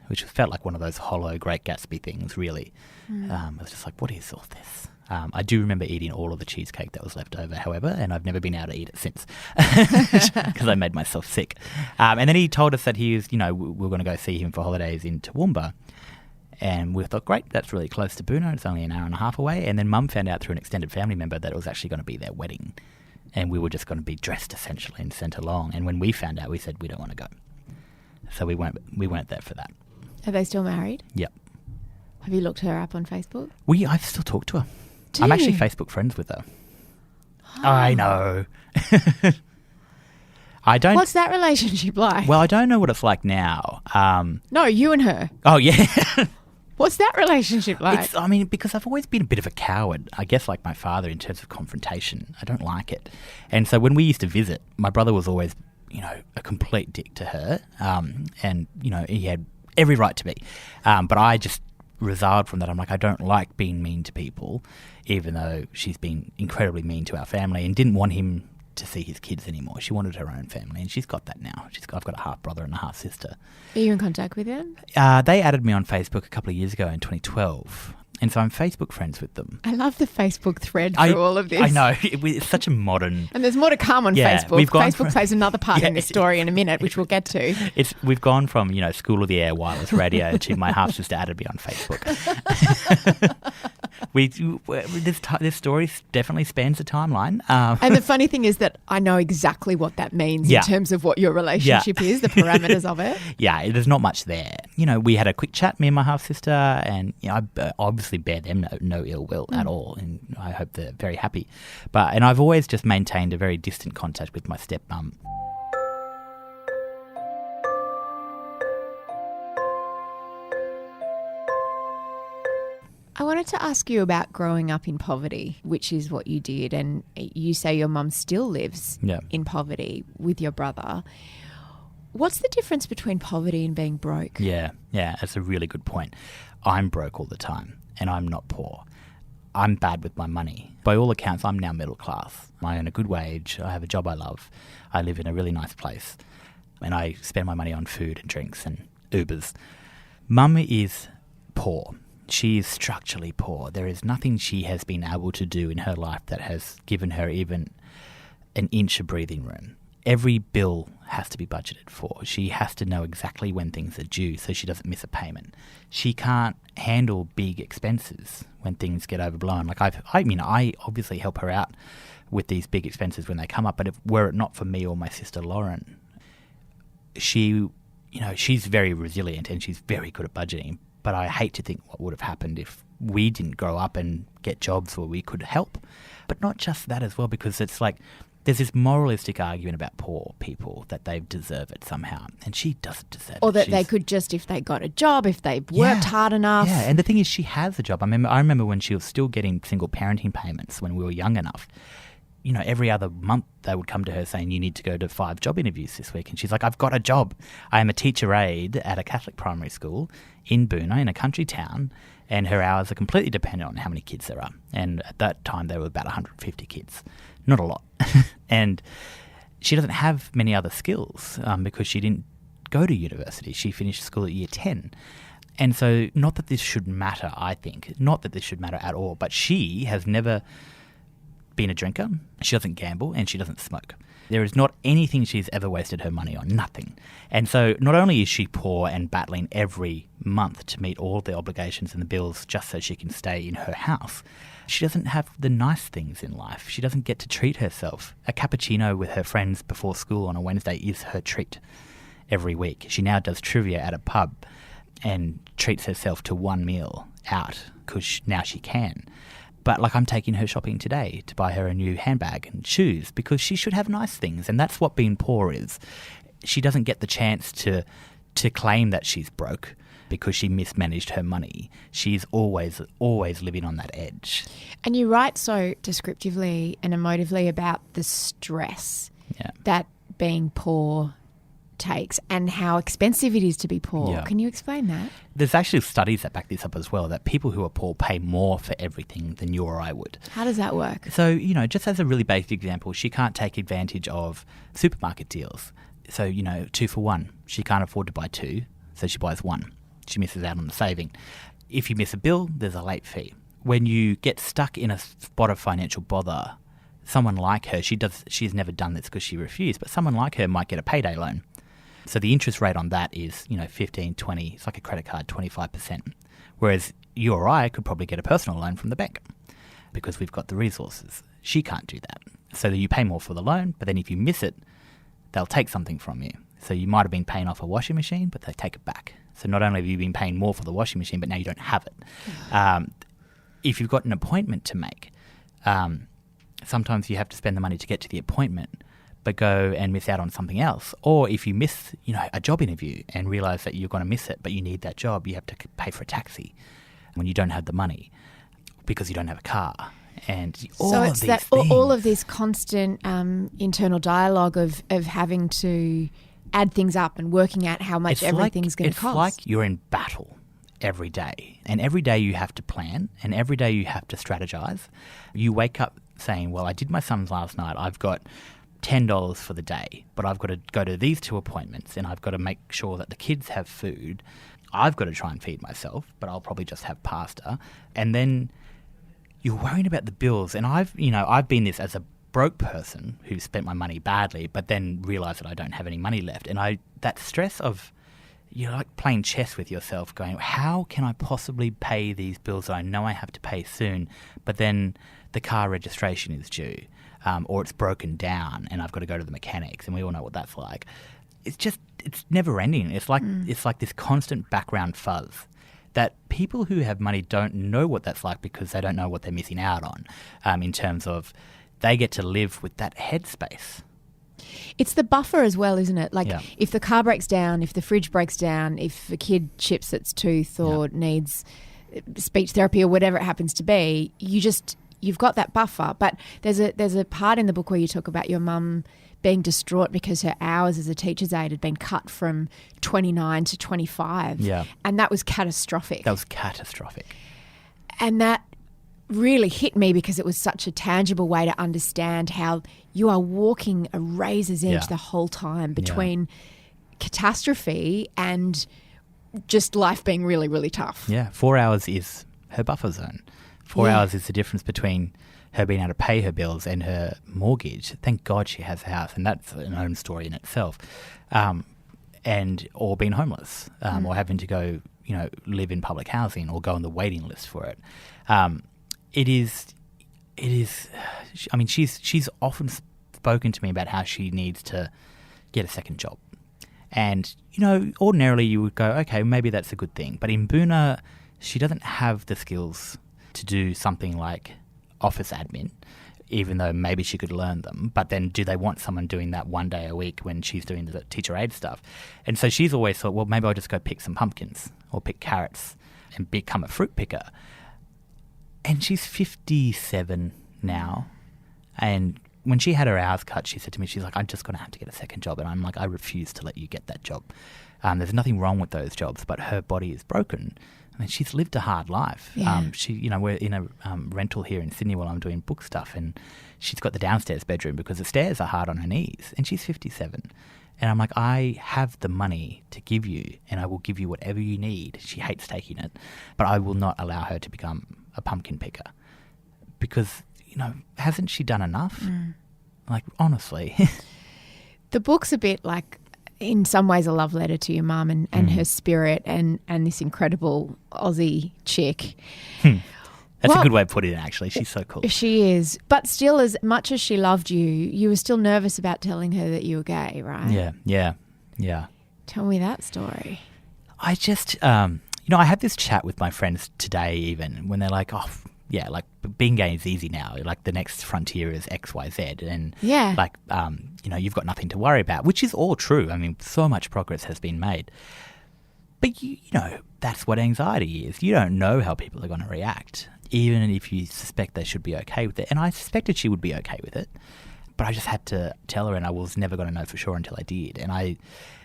which felt like one of those hollow Great Gatsby things, really. I was just like, what is all this? I do remember eating all of the cheesecake that was left over, however, and I've never been able to eat it since because I made myself sick. And then he told us that he was, we were going to go see him for holidays in Toowoomba. And we thought, great, that's really close to Boonah. It's only an hour and a half away. And then Mum found out through an extended family member that it was actually going to be their wedding. And we were just going to be dressed essentially and sent along. And when we found out, we said, we don't want to go. So we weren't there for that.
Are they still married?
Yep.
Have you looked her up on Facebook?
I've still talked to her.
Do
I'm
you?
actually Facebook friends with her. Oh. I know. I don't.
What's that relationship like?
Well, I don't know what it's like now.
No, you and her.
Oh, yeah.
What's that relationship like?
Because I've always been a bit of a coward, I guess, like my father in terms of confrontation. I don't like it. And so when we used to visit, my brother was always, a complete dick to her. And, he had every right to be. But I just resiled from that. I'm like, I don't like being mean to people, even though she's been incredibly mean to our family and didn't want him to see his kids anymore. She wanted her own family, and she's got that now. I've got a half brother and a half sister.
Are you in contact with them?
They added me on Facebook a couple of years ago in 2012, and so I'm Facebook friends with them.
I love the Facebook thread through all of this.
I know. It's such a modern...
And there's more to come on Facebook. Facebook plays another part in this story in a minute, which we'll get to.
We've gone from, School of the Air wireless radio to my half-sister added me on Facebook. This story definitely spans the timeline.
And the funny thing is that I know exactly what that means in terms of what your relationship is, the parameters of it.
Yeah, there's not much there. We had a quick chat, me and my half-sister, and I obviously bear them no ill will at all, and I hope they're very happy. And I've always just maintained a very distant contact with my stepmum.
I wanted to ask you about growing up in poverty, which is what you did, and you say your mum still lives in poverty with your brother. What's the difference between poverty and being broke?
Yeah, that's a really good point. I'm broke all the time, and I'm not poor. I'm bad with my money. By all accounts, I'm now middle class. I earn a good wage. I have a job I love. I live in a really nice place, and I spend my money on food and drinks and Ubers. Mum is poor. She is structurally poor. There is nothing she has been able to do in her life that has given her even an inch of breathing room. Every bill has to be budgeted for. She has to know exactly when things are due so she doesn't miss a payment. She can't handle big expenses when things get overblown. Like I obviously help her out with these big expenses when they come up, but were it not for me or my sister Lauren, she's very resilient and she's very good at budgeting. But I hate to think what would have happened if we didn't grow up and get jobs where we could help. But not just that as well, because it's like there's this moralistic argument about poor people that they deserve it somehow. And she doesn't deserve it.
Or that they could just, if they got a job, if they worked hard enough.
Yeah, and the thing is she has a job. I remember when she was still getting single parenting payments when we were young enough. Every other month they would come to her saying, you need to go to 5 job interviews this week. And she's like, I've got a job. I am a teacher aide at a Catholic primary school in Boonah, in a country town, and her hours are completely dependent on how many kids there are. And at that time there were about 150 kids. Not a lot. And she doesn't have many other skills because she didn't go to university. She finished school at year 10. And so not that this should matter, I think. Not that this should matter at all. But she has never been a drinker, she doesn't gamble, and she doesn't smoke. There is not anything she's ever wasted her money on, nothing. And so not only is she poor and battling every month to meet all the obligations and the bills just so she can stay in her house, she doesn't have the nice things in life. She doesn't get to treat herself. A cappuccino with her friends before school on a Wednesday is her treat every week. She now does trivia at a pub and treats herself to one meal out because now she can. But I'm taking her shopping today to buy her a new handbag and shoes because she should have nice things. And that's what being poor is. She doesn't get the chance to claim that she's broke because she mismanaged her money. She's always living on that edge.
And you write so descriptively and emotively about the stress that being poor takes and how expensive it is to be poor.
Yeah.
Can you explain that?
There's actually studies that back this up as well, that people who are poor pay more for everything than you or I would.
How does that work?
So, just as a really basic example, she can't take advantage of supermarket deals. So, 2 for 1. She can't afford to buy 2, so she buys 1. She misses out on the saving. If you miss a bill, there's a late fee. When you get stuck in a spot of financial bother, someone like her, she's never done this because she refused, but someone like her might get a payday loan. So the interest rate on that is, 15, 20, it's like a credit card, 25%. Whereas you or I could probably get a personal loan from the bank because we've got the resources. She can't do that. So you pay more for the loan, but then if you miss it, they'll take something from you. So you might have been paying off a washing machine, but they take it back. So not only have you been paying more for the washing machine, but now you don't have it. If you've got an appointment to make, sometimes you have to spend the money to get to the appointment, but go and miss out on something else. Or if you miss, a job interview and realise that you're going to miss it, but you need that job, you have to pay for a taxi when you don't have the money because you don't have a car. And all
of this constant internal dialogue of having to add things up and working out how much everything's going to cost.
It's like you're in battle every day. And every day you have to plan and every day you have to strategize. You wake up saying, well, I did my sums last night. I've got $10 for the day, but I've got to go to these 2 appointments and I've got to make sure that the kids have food. I've got to try and feed myself, but I'll probably just have pasta. And then you're worrying about the bills. And I've been this as a broke person who spent my money badly, but then realised that I don't have any money left. And that stress of, you're like playing chess with yourself going, how can I possibly pay these bills that I know I have to pay soon, but then the car registration is due. Or it's broken down and I've got to go to the mechanics, and we all know what that's like. It's never ending. It's like this constant background fuzz that people who have money don't know what that's like because they don't know what they're missing out on in terms of they get to live with that headspace.
It's the buffer as well, isn't it? If the car breaks down, if the fridge breaks down, if a kid chips its tooth or needs speech therapy or whatever it happens to be, you've got that buffer. But there's a part in the book where you talk about your mum being distraught because her hours as a teacher's aide had been cut from 29 to 25.
Yeah.
And that was catastrophic. And that really hit me because it was such a tangible way to understand how you are walking a razor's edge the whole time between catastrophe and just life being really, really tough.
Yeah, 4 hours is her buffer zone. 4 hours is the difference between her being able to pay her bills and her mortgage. Thank God she has a house, and that's an own story in itself. Or being homeless, or having to go, live in public housing or go on the waiting list for it. It is. I mean, she's often spoken to me about how she needs to get a second job, And, ordinarily you would go, okay, maybe that's a good thing. But in Boona, she doesn't have the skills to do something like office admin, even though maybe she could learn them. But then do they want someone doing that one day a week when she's doing the teacher aid stuff? And so she's always thought, well, maybe I'll just go pick some pumpkins or pick carrots and become a fruit picker. And she's 57 now. And when she had her hours cut, she said to me, she's like, I'm just going to have to get a second job. And I'm like, I refuse to let you get that job. There's nothing wrong with those jobs, but her body is broken. I mean, she's lived a hard life.
Yeah.
We're in a rental here in Sydney while I'm doing book stuff, and she's got the downstairs bedroom because the stairs are hard on her knees, and she's 57. And I'm like, I have the money to give you, and I will give you whatever you need. She hates taking it, but I will not allow her to become a pumpkin picker because, hasn't she done enough? Like, honestly.
The book's a bit like, in some ways, a love letter to your mum and her spirit and this incredible Aussie chick.
That's a good way of putting it, actually. She's so cool.
She is. But still, as much as she loved you, you were still nervous about telling her that you were gay, right?
Yeah.
Tell me that story.
I just, I had this chat with my friends today even when they're like, oh, yeah, like being gay is easy now. Like the next frontier is X, Y, Z. And like, you've got nothing to worry about, which is all true. I mean, so much progress has been made. But, that's what anxiety is. You don't know how people are going to react, even if you suspect they should be okay with it. And I suspected she would be okay with it, but I just had to tell her, and I was never going to know for sure until I did. And I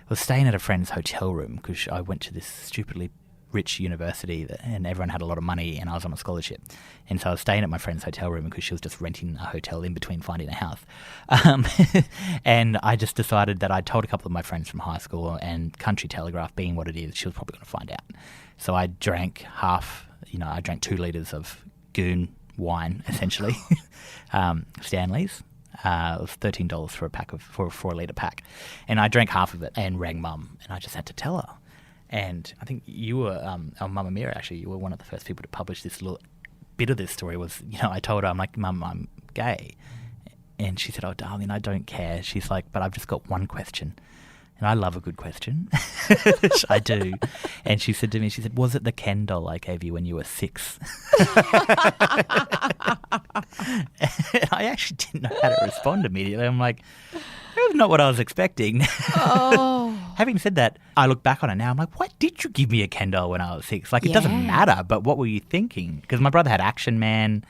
was staying at a friend's hotel room because I went to this stupidly rich university and everyone had a lot of money and I was on a scholarship. And so I was staying at my friend's hotel room because she was just renting a hotel in between finding a house. And I just decided that I told a couple of my friends from high school, and Country Telegraph being what it is, she was probably going to find out. So I drank I drank 2 litres of goon wine, essentially, Stanley's. It was $13 for a 4-litre pack. And I drank half of it and rang Mum, and I just had to tell her. And I think you were, on Mamma Mia, actually, you were one of the first people to publish this little bit of this story was, I told her, I'm like, Mum, I'm gay. And she said, oh, darling, I don't care. She's like, but I've just got one question. And I love a good question. I do. And she said to me, she said, was it the Ken doll I gave you when you were 6? And I actually didn't know how to respond immediately. I'm like, that was not what I was expecting.
Oh.
Having said that, I look back on it now. I'm like, why did you give me a Ken doll when I was 6? Like, it doesn't matter, but what were you thinking? Because my brother had Action Man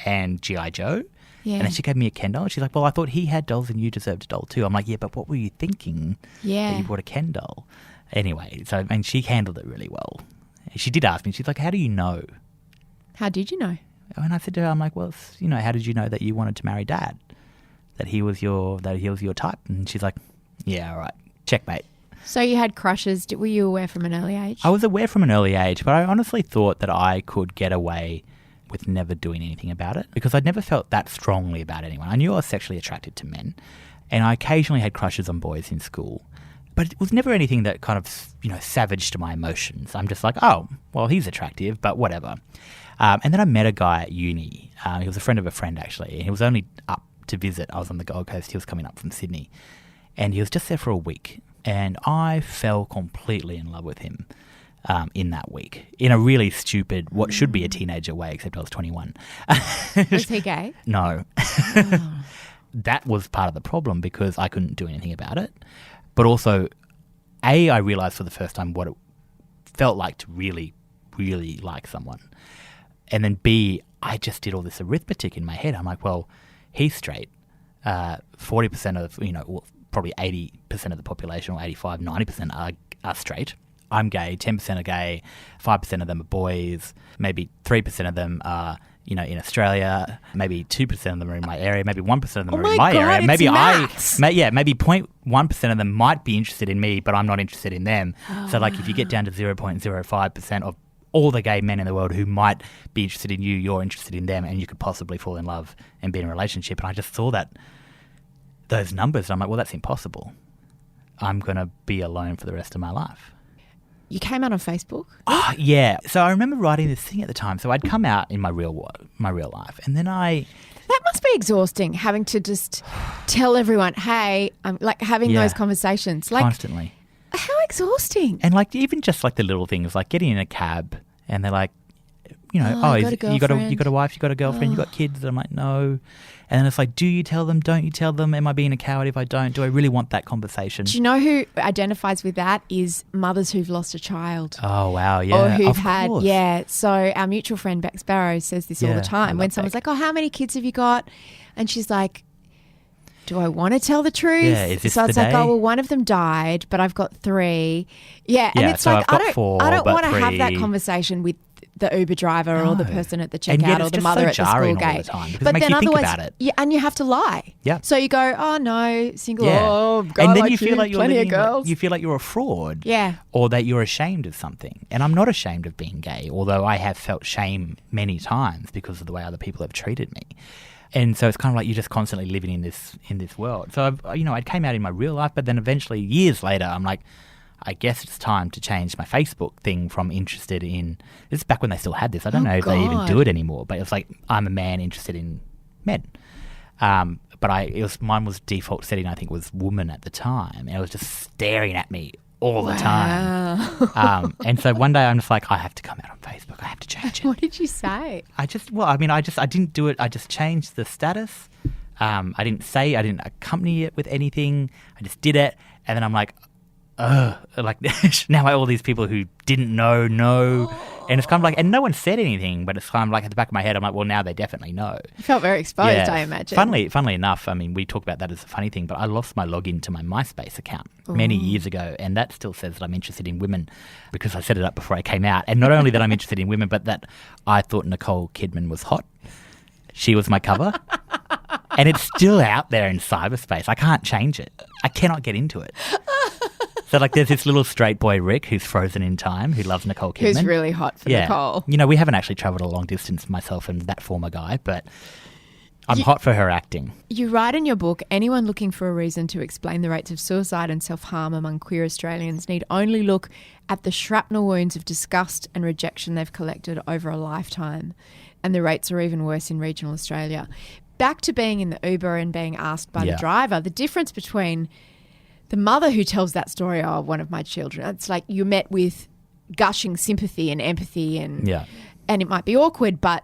and G.I. Joe. Yeah. And then she gave me a Ken doll. She's like, well, I thought he had dolls and you deserved a doll too. I'm like, yeah, but what were you thinking that you bought a Ken doll? Anyway, so, she handled it really well. She did ask me, she's like, how do you know?
How did you know?
And I said to her, I'm like, well, how did you know that you wanted to marry Dad? That he was your type? And she's like, yeah, all right, checkmate.
So you had crushes. Were you aware from an early age?
I was aware from an early age, but I honestly thought that I could get away with never doing anything about it because I'd never felt that strongly about anyone. I knew I was sexually attracted to men, and I occasionally had crushes on boys in school, but it was never anything that kind of, savaged my emotions. I'm just like, oh, well, he's attractive, but whatever. And then I met a guy at uni. He was a friend of a friend, actually, and he was only up to visit. I was on the Gold Coast. He was coming up from Sydney, and he was just there for a week, and I fell completely in love with him. In that week, in a really stupid, what should be a teenager way, except I was 21.
Was he gay?
No. Oh. That was part of the problem because I couldn't do anything about it. But also, A, I realised for the first time what it felt like to really, really like someone. And then B, I just did all this arithmetic in my head. I'm like, well, he's straight. 40% of, probably 80% of the population, or 85, 90% are straight. I'm gay, 10% are gay, 5% of them are boys, maybe 3% of them are, in Australia, maybe 2% of them are in my area, maybe 1% of them are in my area. Maybe maybe 0.1% of them might be interested in me, but I'm not interested in them. Oh, so if you get down to 0.05% of all the gay men in the world who might be interested in you, you're interested in them, and you could possibly fall in love and be in a relationship. And I just saw those numbers, and I'm like, well, that's impossible. I'm going to be alone for the rest of my life.
You came out on Facebook?
Oh, yeah. So I remember writing this thing at the time. So I'd come out in my real life, and then
That must be exhausting, having to just tell everyone, hey, I'm having those conversations.
Constantly.
exhausting.
And like even just like the little things, like getting in a cab and they're like, you know,
you got a
you got a wife, you got a girlfriend, you got kids. And I'm like, no. And then it's like, do you tell them? Don't you tell them? Am I being a coward if I don't? Do I really want that conversation?
Do you know who identifies with that is mothers who've lost a child.
Oh, wow, yeah.
Or who've
of
had,
course.
yeah. So our mutual friend Bex Barrow says this all the time. When someone's like, oh, how many kids have you got? And she's like, do I want to tell the truth?
Yeah, is this
so it's
the
like,
day?
oh, well, one of them died, but I've got 3. Yeah, and
Yeah,
it's
so
like,
I've got 4,
I don't
but
want to have that
3.
conversation with the Uber driver or the
No.
person at the
And yet
checkout or
it's
the
just
mother
so
at the school
jarring all the
gate.
time because it makes you think
otherwise,
about it.
yeah, and you have to lie.
Yeah.
So you go, oh no, single.
Yeah.
Oh, God,
and then
like
you feel like you're
plenty
living,
of girls.
you feel like you're a fraud.
Yeah.
Or that you're ashamed of something. And I'm not ashamed of being gay, although I have felt shame many times because of the way other people have treated me. And so it's kind of like you're just constantly living in this world. So I came out in my real life, but then eventually years later, I'm like, I guess it's time to change my Facebook thing from interested in. This is back when they still had this. I don't know if they even do it anymore. But it's like I'm a man interested in men. But mine was default setting. I think was woman at the time, and it was just staring at me all the time. And so one day I'm just like, I have to come out on Facebook. I have to change it.
What did you say?
I didn't do it. I just changed the status. I didn't accompany it with anything. I just did it. And then I'm like, now all these people who didn't know. And it's kind of like, and no one said anything, but it's kind of like at the back of my head, I'm like, well, now they definitely know.
You felt very exposed, I imagine.
Funnily enough, I mean, we talk about that as a funny thing, but I lost my login to my MySpace account many years ago, and that still says that I'm interested in women because I set it up before I came out. And not only that I'm interested in women, but that I thought Nicole Kidman was hot. She was my cover. And it's still out there in cyberspace. I can't change it. I cannot get into it. So, like, there's this little straight boy, Rick, who's frozen in time, who loves Nicole Kidman.
Who's really hot for Nicole.
You know, we haven't actually travelled a long distance, myself and that former guy, but I'm hot for her acting.
You write in your book, anyone looking for a reason to explain the rates of suicide and self-harm among queer Australians need only look at the shrapnel wounds of disgust and rejection they've collected over a lifetime. And the rates are even worse in regional Australia. Back to being in the Uber and being asked by the driver, the difference between the mother who tells that story, oh, one of my children, it's like you're met with gushing sympathy and empathy and it might be awkward, but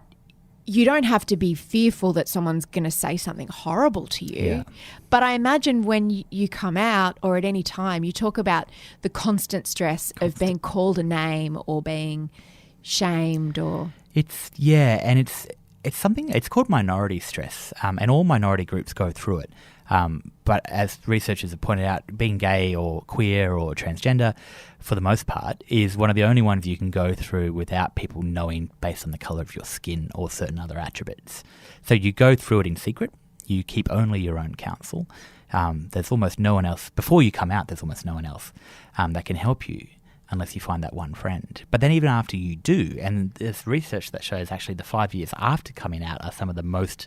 you don't have to be fearful that someone's going to say something horrible to you.
Yeah.
But I imagine when you come out or at any time, you talk about the constant stress of being called a name or being shamed or...
It's something, it's called minority stress, and all minority groups go through it. But as researchers have pointed out, being gay or queer or transgender, for the most part, is one of the only ones you can go through without people knowing based on the colour of your skin or certain other attributes. So you go through it in secret. You keep only your own counsel. There's almost no one else. Before you come out, there's almost no one else that can help you unless you find that one friend. But then even after you do, and there's research that shows actually the 5 years after coming out are some of the most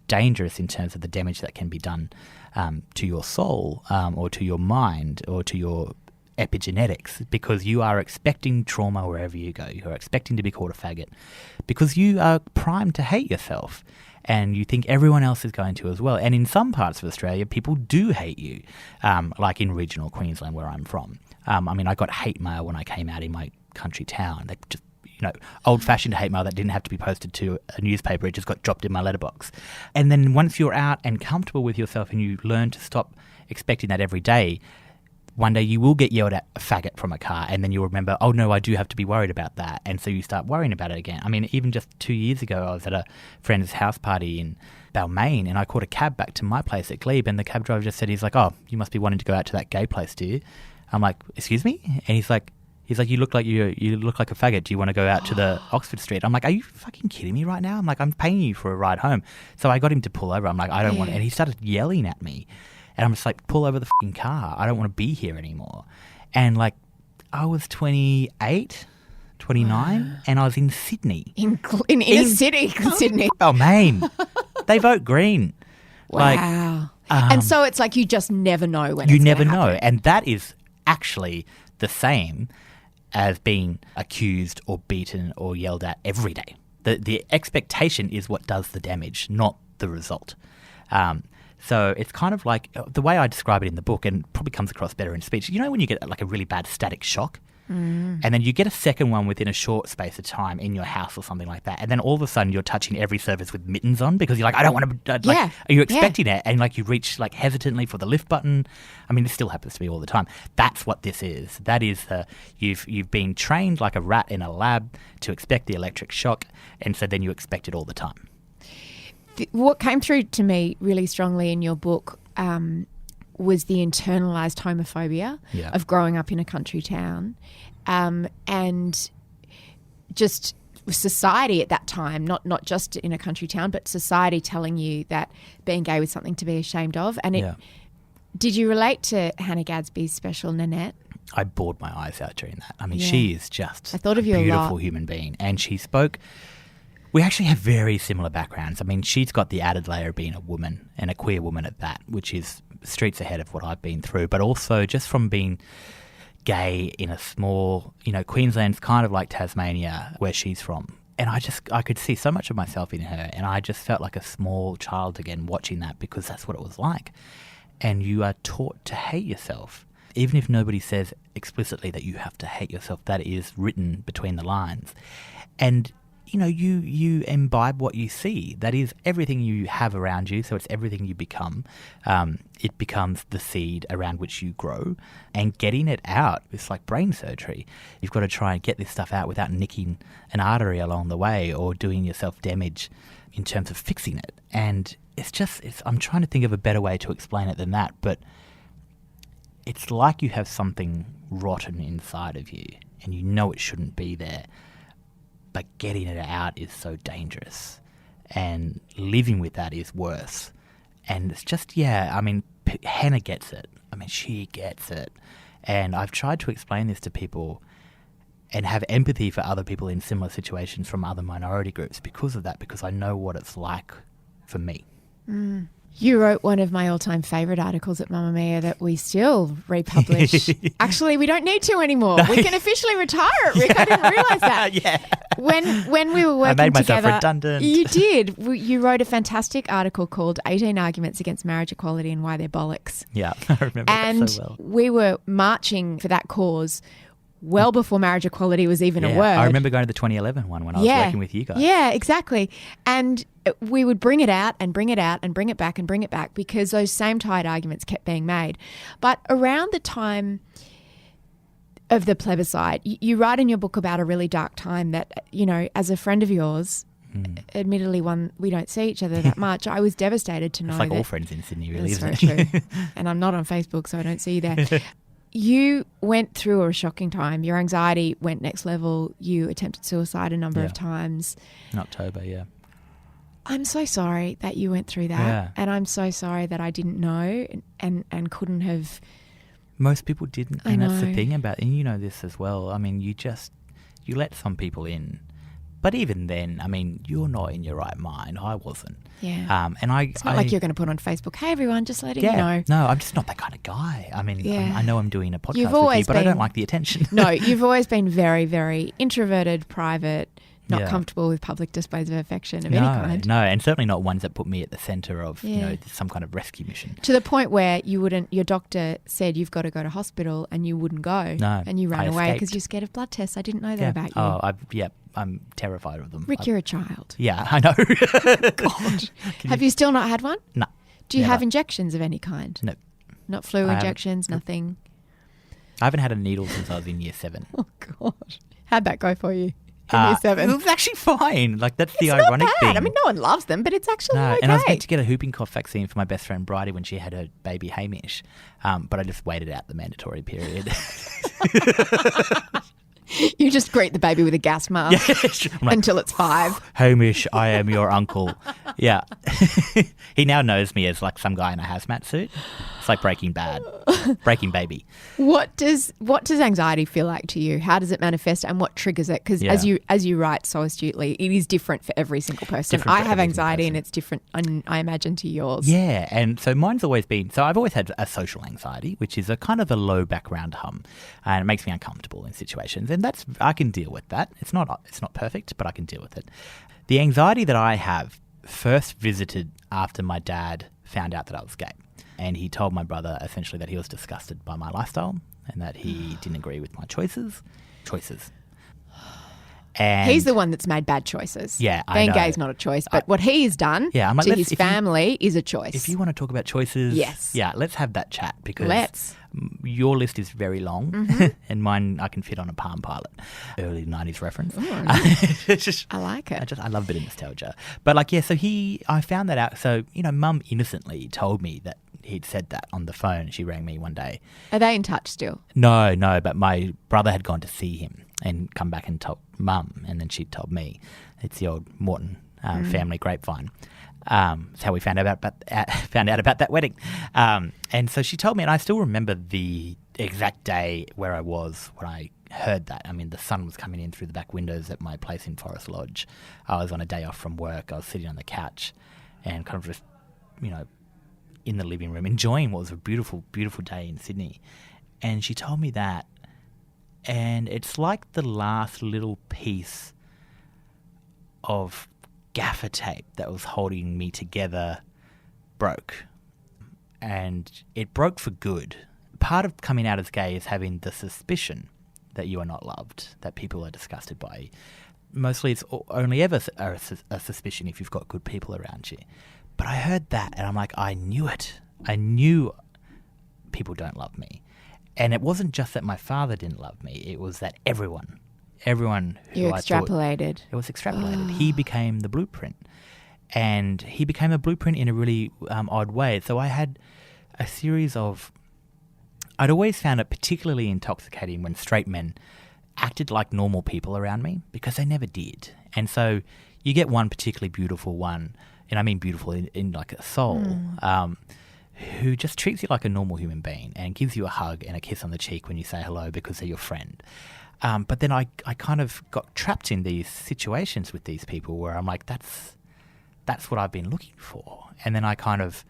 dangerous in terms of the damage that can be done to your soul or to your mind or to your epigenetics, because you are expecting trauma wherever you go. You're expecting to be called a faggot because you are primed to hate yourself and you think everyone else is going to as well. And in some parts of Australia, people do hate you, like in regional Queensland where I'm from. I mean, I got hate mail when I came out in my country town. They just, old-fashioned hate mail that didn't have to be posted to a newspaper. It just got dropped in my letterbox. And then once you're out and comfortable with yourself and you learn to stop expecting that every day, one day you will get yelled at a faggot from a car, and then you'll remember, oh no, I do have to be worried about that. And so you start worrying about it again. I mean, even just 2 years ago, I was at a friend's house party in Balmain, and I caught a cab back to my place at Glebe, and the cab driver just said, he's like, oh, you must be wanting to go out to that gay place, do you? I'm like, excuse me? And he's like, you look like you look like a faggot. Do you want to go out to the Oxford Street? I'm like, are you fucking kidding me right now? I'm like, I'm paying you for a ride home. So I got him to pull over. I'm like, I don't want it. And he started yelling at me. And I'm just like, pull over the fucking car. I don't want to be here anymore. And like, I was 28, 29, and I was in Sydney.
In inner city, Sydney.
Oh, Maine. They vote Green.
Wow. And so it's like you just never know when
you
it's
never
gonna
know.
happen.
And that is actually the same as being accused or beaten or yelled at every day. The expectation is what does the damage, not the result. So it's kind of like the way I describe it in the book, and probably comes across better in speech. You know when you get like a really bad static shock? And then you get a second one within a short space of time in your house or something like that. And then all of a sudden you're touching every surface with mittens on because you're like, I don't want to, are you expecting it? And like you reach like hesitantly for the lift button. I mean, this still happens to me all the time. That's what this is. That is, you've been trained like a rat in a lab to expect the electric shock. And so then you expect it all the time.
What came through to me really strongly in your book was the internalized homophobia of growing up in a country town, and just society at that time, not just in a country town, but society telling you that being gay was something to be ashamed of. And did you relate to Hannah Gadsby's special Nanette?
I bawled my eyes out during that. I mean, she is just
I thought of you
a
a
beautiful
lot.
human being. And she spoke... We actually have very similar backgrounds. I mean, she's got the added layer of being a woman, and a queer woman at that, which is streets ahead of what I've been through. But also just from being gay in a small, Queensland's kind of like Tasmania, where she's from. And I could see so much of myself in her, and I just felt like a small child again watching that, because that's what it was like. And you are taught to hate yourself. Even if nobody says explicitly that you have to hate yourself, that is written between the lines. And you imbibe what you see. That is everything you have around you, so it's everything you become. It becomes the seed around which you grow. And getting it out, it's like brain surgery. You've got to try and get this stuff out without nicking an artery along the way or doing yourself damage in terms of fixing it. And I'm trying to think of a better way to explain it than that, but it's like you have something rotten inside of you and you know it shouldn't be there. But getting it out is so dangerous, and living with that is worse. And it's just, Hannah gets it. I mean, she gets it. And I've tried to explain this to people and have empathy for other people in similar situations from other minority groups because of that, because I know what it's like for me.
You wrote one of my all-time favourite articles at Mamamia that we still republish. Actually, we don't need to anymore. We can officially retire it, Rick. I didn't realise that. When we were working together...
I made myself redundant.
You did. You wrote a fantastic article called 18 Arguments Against Marriage Equality and Why They're Bollocks.
Yeah, I remember that so well.
And we were marching for that cause well before marriage equality was even a word.
I remember going to the 2011 one when I was working with you guys.
Yeah, exactly. And we would bring it out and bring it out and bring it back and bring it back because those same tired arguments kept being made. But around the time of the plebiscite, you write in your book about a really dark time that, as a friend of yours, admittedly one we don't see each other that much, I was devastated to know that...
It's like all friends in Sydney, really,
isn't
it?
That's very true. And I'm not on Facebook, so I don't see you there. You went through a shocking time. Your anxiety went next level. You attempted suicide a number of times.
In October, yeah.
I'm so sorry that you went through that.
Yeah.
And I'm so sorry that I didn't know and couldn't have...
Most people didn't.
I
And
know.
that's the thing about it. And you know this as well. I mean, you let some people in. But even then, I mean, you're not in your right mind. I wasn't.
Yeah. It's not like you're going to put on Facebook, hey, everyone, just letting you know.
No, I'm just not that kind of guy. I mean, I know I'm doing a podcast with you, but I don't like the attention.
No, you've always been very, very introverted, private, not comfortable with public displays of affection of any kind.
No, and certainly not ones that put me at the centre of some kind of rescue mission.
To the point where your doctor said you've got to go to hospital and you wouldn't go.
No,
and you ran away
escaped.
because you're scared of blood tests. I didn't know that about you.
I'm terrified of them.
Rick, you're a child.
Yeah, I know.
God. Have you still not had one?
No.
Do you have injections of any kind?
No.
Not flu injections, nothing?
I haven't had a needle since I was in year 7.
Oh, God. How'd that go for you in year 7?
It was actually fine. Like, that's the
It's
ironic
not bad.
thing.
I mean, no one loves them, but it's actually okay.
And I was meant to get a whooping cough vaccine for my best friend Bridie when she had her baby Hamish, but I just waited out the mandatory period.
You just greet the baby with a gas mask until it's 5.
Hamish, I am your uncle. Yeah. He now knows me as like some guy in a hazmat suit. It's like Breaking Bad. Breaking Baby.
What does anxiety feel like to you? How does it manifest and what triggers it? Because as you write so astutely, it is different for every single person. I have anxiety and it's different, I imagine, to yours.
Yeah, and so mine's always been, so I've always had a social anxiety, which is a kind of a low background hum, and it makes me uncomfortable in situations, and I can deal with that. It's not perfect, but I can deal with it. The anxiety that I have first visited after my dad found out that I was gay. And he told my brother essentially that he was disgusted by my lifestyle and that he didn't agree with my choices. And
he's the one that's made bad choices.
Yeah, I
being
know.
gay is not a choice, but what he has done
I'm like,
to his family is a choice.
If you want to talk about choices,
yes,
let's have that chat because your list is very long and mine I can fit on a Palm Pilot. Early 90s reference.
I like it.
I love a bit of nostalgia. But so I found that out. So, Mum innocently told me that he'd said that on the phone. She rang me one day.
Are they in touch still?
No, but my brother had gone to see him and come back and told Mum, and then she told me. It's the old Morton family grapevine. That's how we found out about that wedding. And so she told me, and I still remember the exact day where I was when I heard that. I mean, the sun was coming in through the back windows at my place in Forest Lodge. I was on a day off from work. I was sitting on the couch and kind of just, in the living room, enjoying what was a beautiful, beautiful day in Sydney. And she told me that, and it's like the last little piece of gaffer tape that was holding me together broke. And it broke for good. Part of coming out as gay is having the suspicion that you are not loved, that people are disgusted by you. Mostly it's only ever a suspicion if you've got good people around you. But I heard that and I'm like, I knew it. I knew people don't love me. And it wasn't just that my father didn't love me. It was that everyone who
you
I
extrapolated.
It was extrapolated. He became the blueprint. And he became a blueprint in a really odd way. So I had a series of... I'd always found it particularly intoxicating when straight men acted like normal people around me because they never did. And so you get one particularly beautiful one, and I mean beautiful in like a soul, who just treats you like a normal human being and gives you a hug and a kiss on the cheek when you say hello because they're your friend. But then I kind of got trapped in these situations with these people where I'm like, that's what I've been looking for. And then I kind of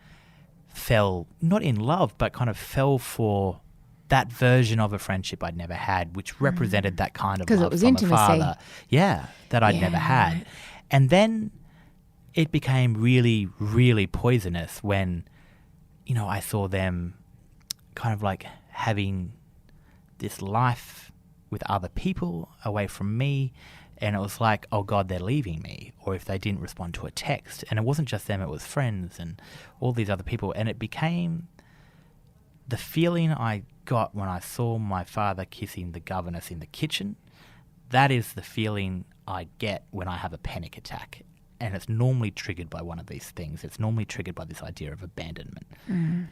fell, not in love, but kind of fell for that version of a friendship I'd never had, which represented that kind of love
it was
from
intimacy.
a father. Yeah, that I'd never had. And then it became really, really poisonous when, I saw them kind of like having this life with other people away from me. And it was like, oh God, they're leaving me. Or if they didn't respond to a text. And it wasn't just them, it was friends and all these other people. And it became the feeling I got when I saw my father kissing the governess in the kitchen. That is the feeling I get when I have a panic attack. And it's normally triggered by one of these things. It's normally triggered by this idea of abandonment.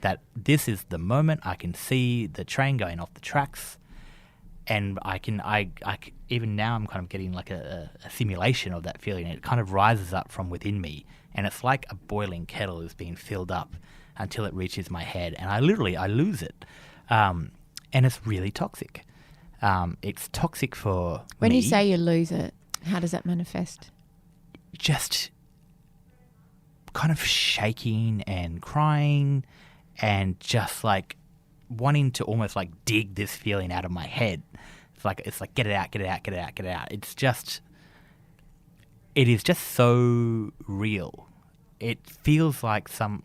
That this is the moment I can see the train going off the tracks. And I even now I'm kind of getting like a simulation of that feeling. It kind of rises up from within me, and it's like a boiling kettle is being filled up until it reaches my head, and I lose it, and it's really toxic. It's toxic for
when
me.
you say you lose it, how does that manifest?
Just kind of shaking and crying, and just like wanting to almost like dig this feeling out of my head. It's like get it out. It is just so real. It feels like I'm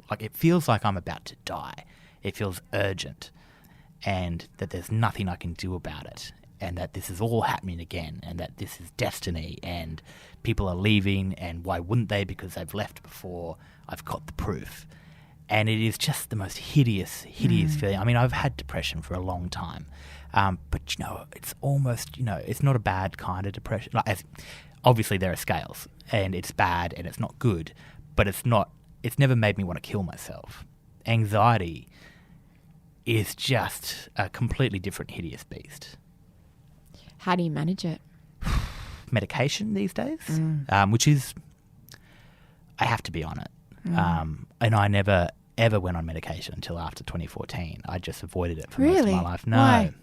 about to die. It feels urgent, and that there's nothing I can do about it, and that this is all happening again, and that this is destiny, and people are leaving, and why wouldn't they? Because they've left before. I've got the proof. And it is just the most hideous feeling. I mean, I've had depression for a long time. But, it's almost, it's not a bad kind of depression. Obviously, there are scales, and it's bad and it's not good. But it's never made me want to kill myself. Anxiety is just a completely different hideous beast.
How do you manage it?
Medication these days, which is, I have to be on it. And I never, ever went on medication until after 2014. I just avoided it for most of my life. No.
Why?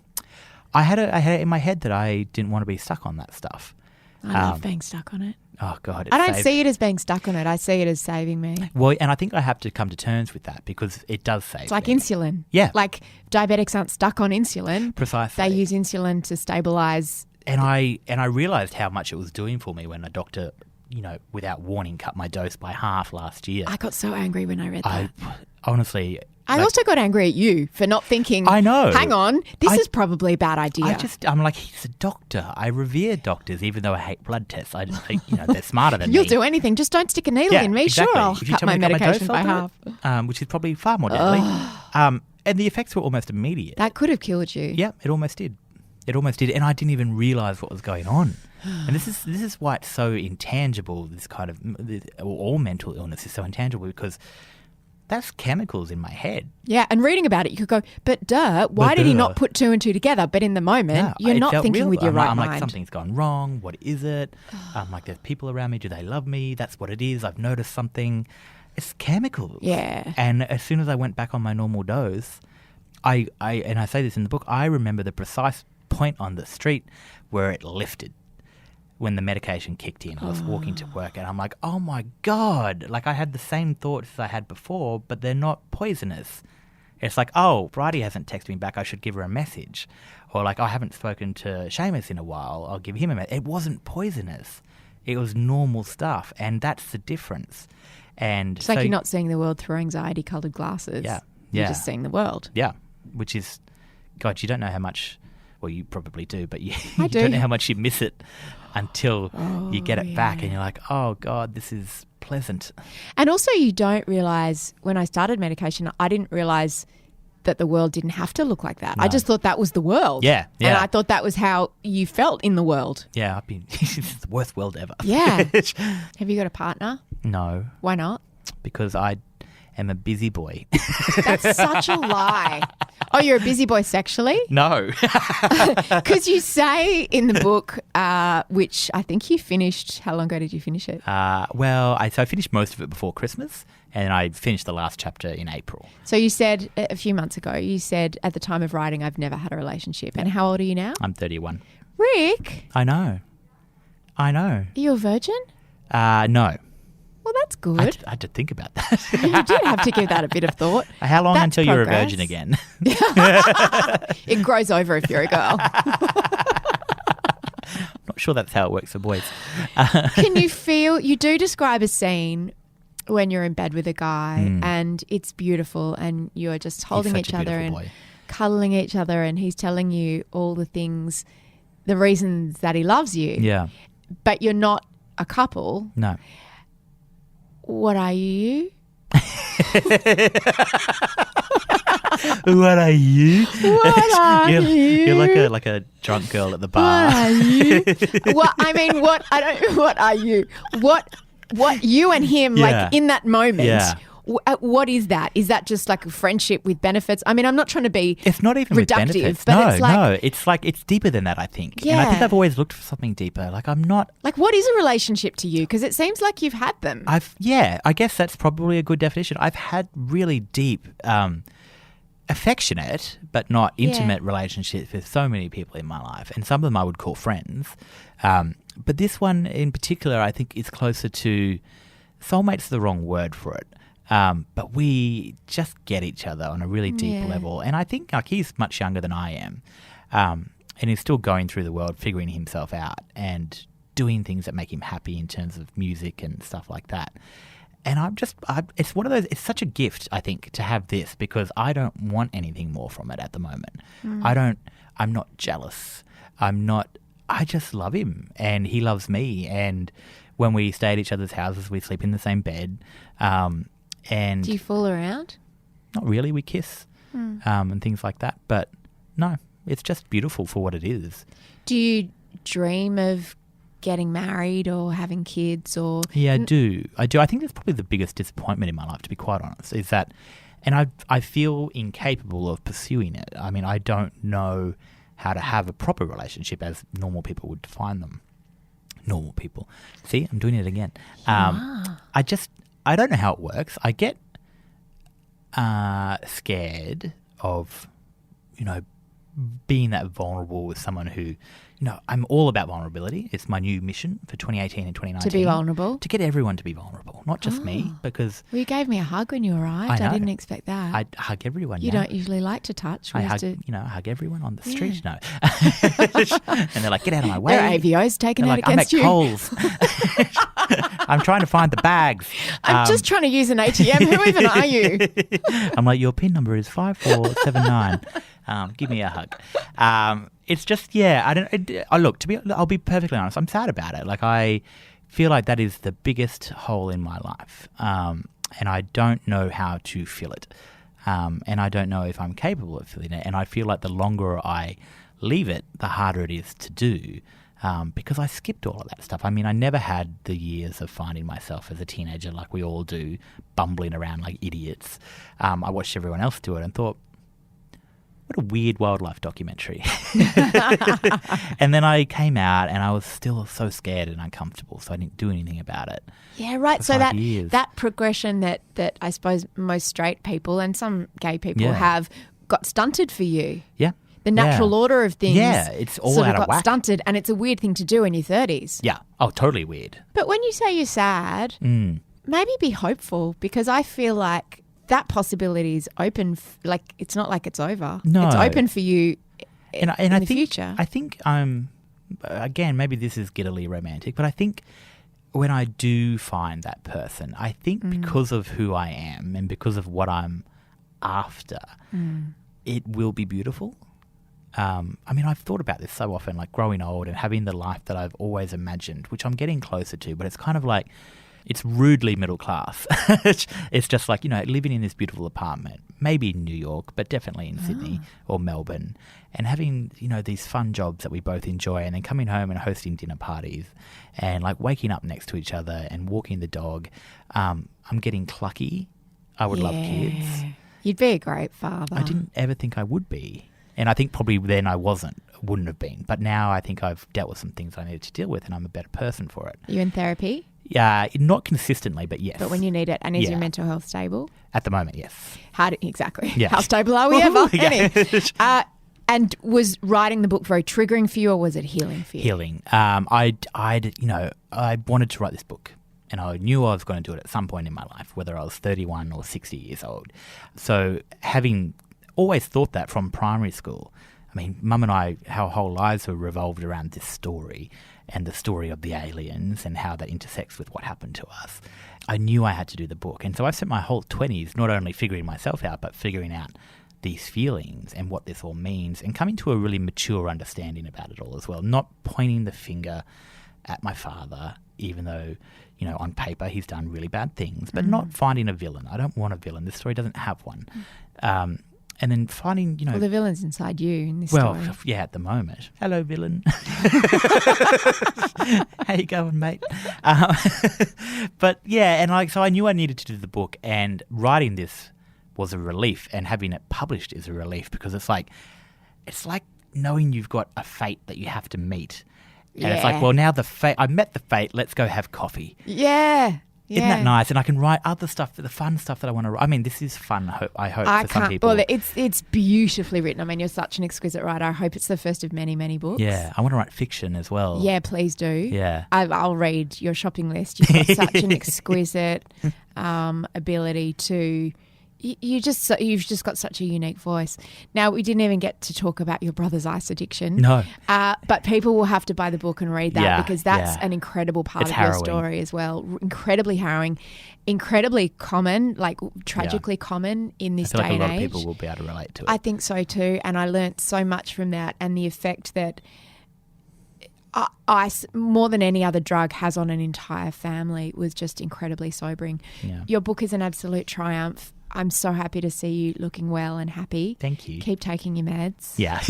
I had it in my head that I didn't want to be stuck on that stuff.
I love being stuck on it.
Oh, God.
I don't see it as being stuck on it. I see it as saving me.
Well, and I think I have to come to terms with that because it does save
It's like
me.
insulin.
Yeah.
Like diabetics aren't stuck on insulin.
Precisely.
They use insulin to stabilise.
And I realised how much it was doing for me when a doctor without warning, cut my dose by half last year.
I got so angry when I read that.
Honestly...
I also got angry at you for not thinking,
I know.
Hang on, this is probably a bad idea.
I'm like, he's a doctor. I revere doctors, even though I hate blood tests. I think, they're smarter than me.
You'll do anything. Just don't stick a needle in me.
Exactly.
Sure, I'll
if you
cut
tell
my
me to cut
medication
dose,
by
I'll do
half.
it, which is probably far more deadly. And the effects were almost immediate.
That could have killed you.
Yeah, it almost did. It almost did. And I didn't even realise what was going on. And this is why it's so intangible, this kind of, all mental illness is so intangible, because that's chemicals in my head.
Yeah, and reading about it, you could go, but why did he not put two and two together? But in the moment, you're not thinking
real.
with your right
I'm
mind.
like, something's gone wrong. What is it? I'm like, there's people around me. Do they love me? That's what it is. I've noticed something. It's chemicals.
Yeah.
And as soon as I went back on my normal dose, I say this in the book, I remember the precise point on the street where it lifted. When the medication kicked in, I was walking to work and I'm like, oh my God. Like I had the same thoughts as I had before, but they're not poisonous. It's like, oh, Bridie hasn't texted me back. I should give her a message. Or like, I haven't spoken to Seamus in a while. I'll give him a message. It wasn't poisonous. It was normal stuff. And that's the difference. And
it's like you're not seeing the world through anxiety-coloured glasses.
Yeah.
You're just seeing the world.
Yeah. Which is, God, you don't know how much, well, you probably do, but you
I do.
don't know how much you miss it until you get it back and you're like, oh, God, this is pleasant.
And also you don't realise, when I started medication, I didn't realise that the world didn't have to look like that.
No.
I just thought that was the world.
Yeah.
And I thought that was how you felt in the world.
Yeah, it's the worst world ever.
Yeah. Have you got a partner?
No.
Why not?
Because I am a busy boy.
That's such a lie. Oh, you're a busy boy sexually?
No.
Because you say in the book, which I think you finished, how long ago did you finish it?
I finished most of it before Christmas and I finished the last chapter in April.
So you said a few months ago, you said at the time of writing, I've never had a relationship. And how old are you now?
I'm 31.
Rick?
I know.
Are you a virgin?
No.
Well, that's good.
I had to think about that.
You did have to give that a bit of thought.
How long
That's
until you're a
progress.
virgin again?
It grows over if you're a girl.
Not sure that's how it works for boys.
Can you feel, you do describe a scene when you're in bed with a guy and it's beautiful and you're just holding each other and cuddling each other and he's telling you all the things, the reasons that he loves you.
Yeah.
But you're not a couple.
No.
What are you?
What are you?
What are you?
You're like a drunk girl at the bar.
What are you? What are you? What you and him, like in that moment, what is that? Is that just like a friendship with benefits? I mean, I'm not trying to be
It's not even
reductive,
with benefits.
but
No, it's deeper than that, I think.
Yeah.
And I think I've always looked for something deeper. Like I'm not...
Like what is a relationship to you? Because it seems like you've had them.
I guess that's probably a good definition. I've had really deep, affectionate but not intimate relationships with so many people in my life. And some of them I would call friends. But this one in particular, I think is closer to... Soulmate's the wrong word for it. But we just get each other on a really deep level. And I think like he's much younger than I am. And he's still going through the world, figuring himself out and doing things that make him happy in terms of music and stuff like that. And it's one of those, it's such a gift, I think, to have this because I don't want anything more from it at the moment. I'm not jealous. I just love him and he loves me. And when we stay at each other's houses, we sleep in the same bed. And
do you fool around?
Not really. We kiss and things like that. But no, it's just beautiful for what it is.
Do you dream of getting married or having kids? Or
Yeah, I do. I think that's probably the biggest disappointment in my life, to be quite honest, is that, and I feel incapable of pursuing it. I mean, I don't know how to have a proper relationship as normal people would define them. Normal people. See, I'm doing it again. I don't know how it works. I get scared of, being that vulnerable with someone who, I'm all about vulnerability. It's my new mission for 2018 and 2019.
To be vulnerable?
To get everyone to be vulnerable, not just me, because...
Well, you gave me a hug when you arrived. I didn't expect that.
I hug everyone
You don't usually like to touch.
I hug everyone on the street. No. And they're like, get out of my way.
There are AVOs taken out against you.
I'm at Coles. I'm trying to find the bags.
I'm just trying to use an ATM. Who even are you?
I'm like, your PIN number is 5479. Give me a hug. It's just, I'll be perfectly honest. I'm sad about it. Like, I feel like that is the biggest hole in my life. And I don't know how to fill it. And I don't know if I'm capable of filling it. And I feel like the longer I leave it, the harder it is to do. Because I skipped all of that stuff. I mean, I never had the years of finding myself as a teenager like we all do, bumbling around like idiots. I watched everyone else do it and thought, what a weird wildlife documentary. And then I came out and I was still so scared and uncomfortable, so I didn't do anything about it.
Yeah, right. So that progression that I suppose most straight people and some gay people have got stunted for you.
Yeah.
The natural order of things
it's all
sort
out
of
of
got
whack.
Stunted, and it's a weird thing to do in your 30s.
Yeah. Oh, totally weird.
But when you say you're sad, maybe be hopeful, because I feel like that possibility is open. It's not like it's over.
No.
It's open for you in the
think,
future.
I think again, maybe this is giddily romantic, but I think when I do find that person, I think because of who I am and because of what I'm after, it will be beautiful. I mean, I've thought about this so often, like growing old and having the life that I've always imagined, which I'm getting closer to, but it's kind of like, it's rudely middle class. It's just like, living in this beautiful apartment, maybe in New York, but definitely in Sydney or Melbourne, and having, these fun jobs that we both enjoy, and then coming home and hosting dinner parties and like waking up next to each other and walking the dog. I'm getting clucky. I would love kids.
You'd be a great father.
I didn't ever think I would be. And I think probably then I wouldn't have been. But now I think I've dealt with some things I needed to deal with, and I'm a better person for it.
Are you in therapy?
Yeah, not consistently, but yes.
But when you need it. And is your mental health stable?
At the moment, yes.
Exactly.
Yeah.
How stable are we ever? And was writing the book very triggering for you, or was it healing for you?
Healing. I wanted to write this book, and I knew I was going to do it at some point in my life, whether I was 31 or 60 years old. So having always thought that from primary school. I mean, Mum and I, our whole lives were revolved around this story and the story of the aliens and how that intersects with what happened to us. I knew I had to do the book. And so I spent my whole 20s not only figuring myself out, but figuring out these feelings and what this all means, and coming to a really mature understanding about it all as well. Not pointing the finger at my father, even though, on paper he's done really bad things, but not finding a villain. I don't want a villain. This story doesn't have one. And then finding,
Well, the villain's inside you in this story.
Well, yeah, at the moment. Hello, villain. How you going, mate? But yeah, and so I knew I needed to do the book, and writing this was a relief, and having it published is a relief, because it's like knowing you've got a fate that you have to meet. And it's like, well, now I met the fate, let's go have coffee.
Yeah.
Isn't that nice? And I can write other stuff, the fun stuff that I want to write. I mean, this is fun, I hope, for some people.
Well, it's beautifully written. I mean, you're such an exquisite writer. I hope it's the first of many, many books.
Yeah, I want to write fiction as well.
Yeah, please do.
Yeah.
I'll read your shopping list. You've got such an exquisite ability to... You've just got such a unique voice. Now, we didn't even get to talk about your brother's ice addiction.
No.
But people will have to buy the book and read that, because that's an incredible part of your story as well. Incredibly harrowing, incredibly common, like tragically common in this day and age.
I feel like a lot of people will be able to relate to it.
I think so too. And I learnt so much from that, and the effect that ice, more than any other drug, has on an entire family was just incredibly sobering.
Yeah.
Your book is an absolute triumph. I'm so happy to see you looking well and happy.
Thank you.
Keep taking your meds.
Yeah.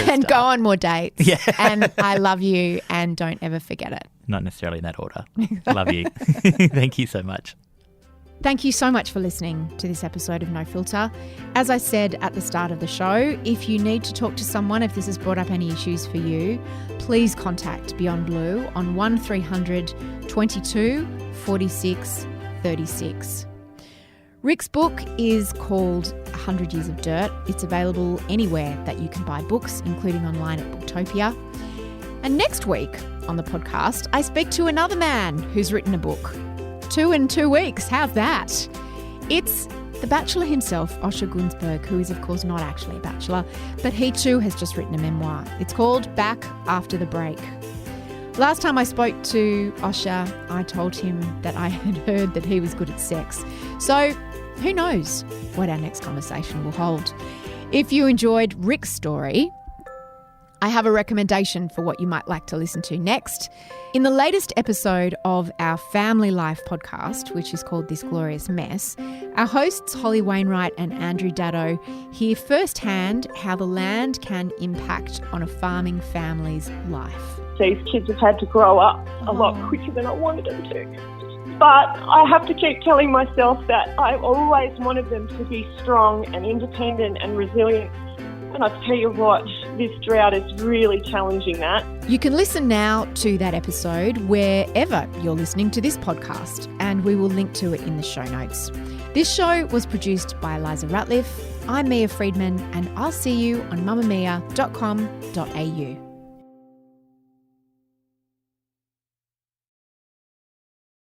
And go on more dates.
Yeah.
And I love you, and don't ever forget it.
Not necessarily in that order. Love you. Thank you so much.
Thank you so much for listening to this episode of No Filter. As I said at the start of the show, if you need to talk to someone, if this has brought up any issues for you, please contact Beyond Blue on 1300 22 46 36. Rick's book is called 100 Years of Dirt. It's available anywhere that you can buy books, including online at Booktopia. And next week on the podcast, I speak to another man who's written a book. 2 in 2 weeks. How's that? It's the Bachelor himself, Osher Gunsberg, who is, of course, not actually a bachelor, but he too has just written a memoir. It's called Back After the Break. Last time I spoke to Osher, I told him that I had heard that he was good at sex. So who knows what our next conversation will hold. If you enjoyed Rick's story, I have a recommendation for what you might like to listen to next. In the latest episode of our Family Life podcast, which is called This Glorious Mess, our hosts Holly Wainwright and Andrew Daddo hear firsthand how the land can impact on a farming family's life.
These kids have had to grow up a lot quicker than I wanted them to. But I have to keep telling myself that I always wanted them to be strong and independent and resilient. And I tell you what, this drought is really challenging that.
You can listen now to that episode wherever you're listening to this podcast, and we will link to it in the show notes. This show was produced by Eliza Ratliff. I'm Mia Friedman, and I'll see you on mamamia.com.au.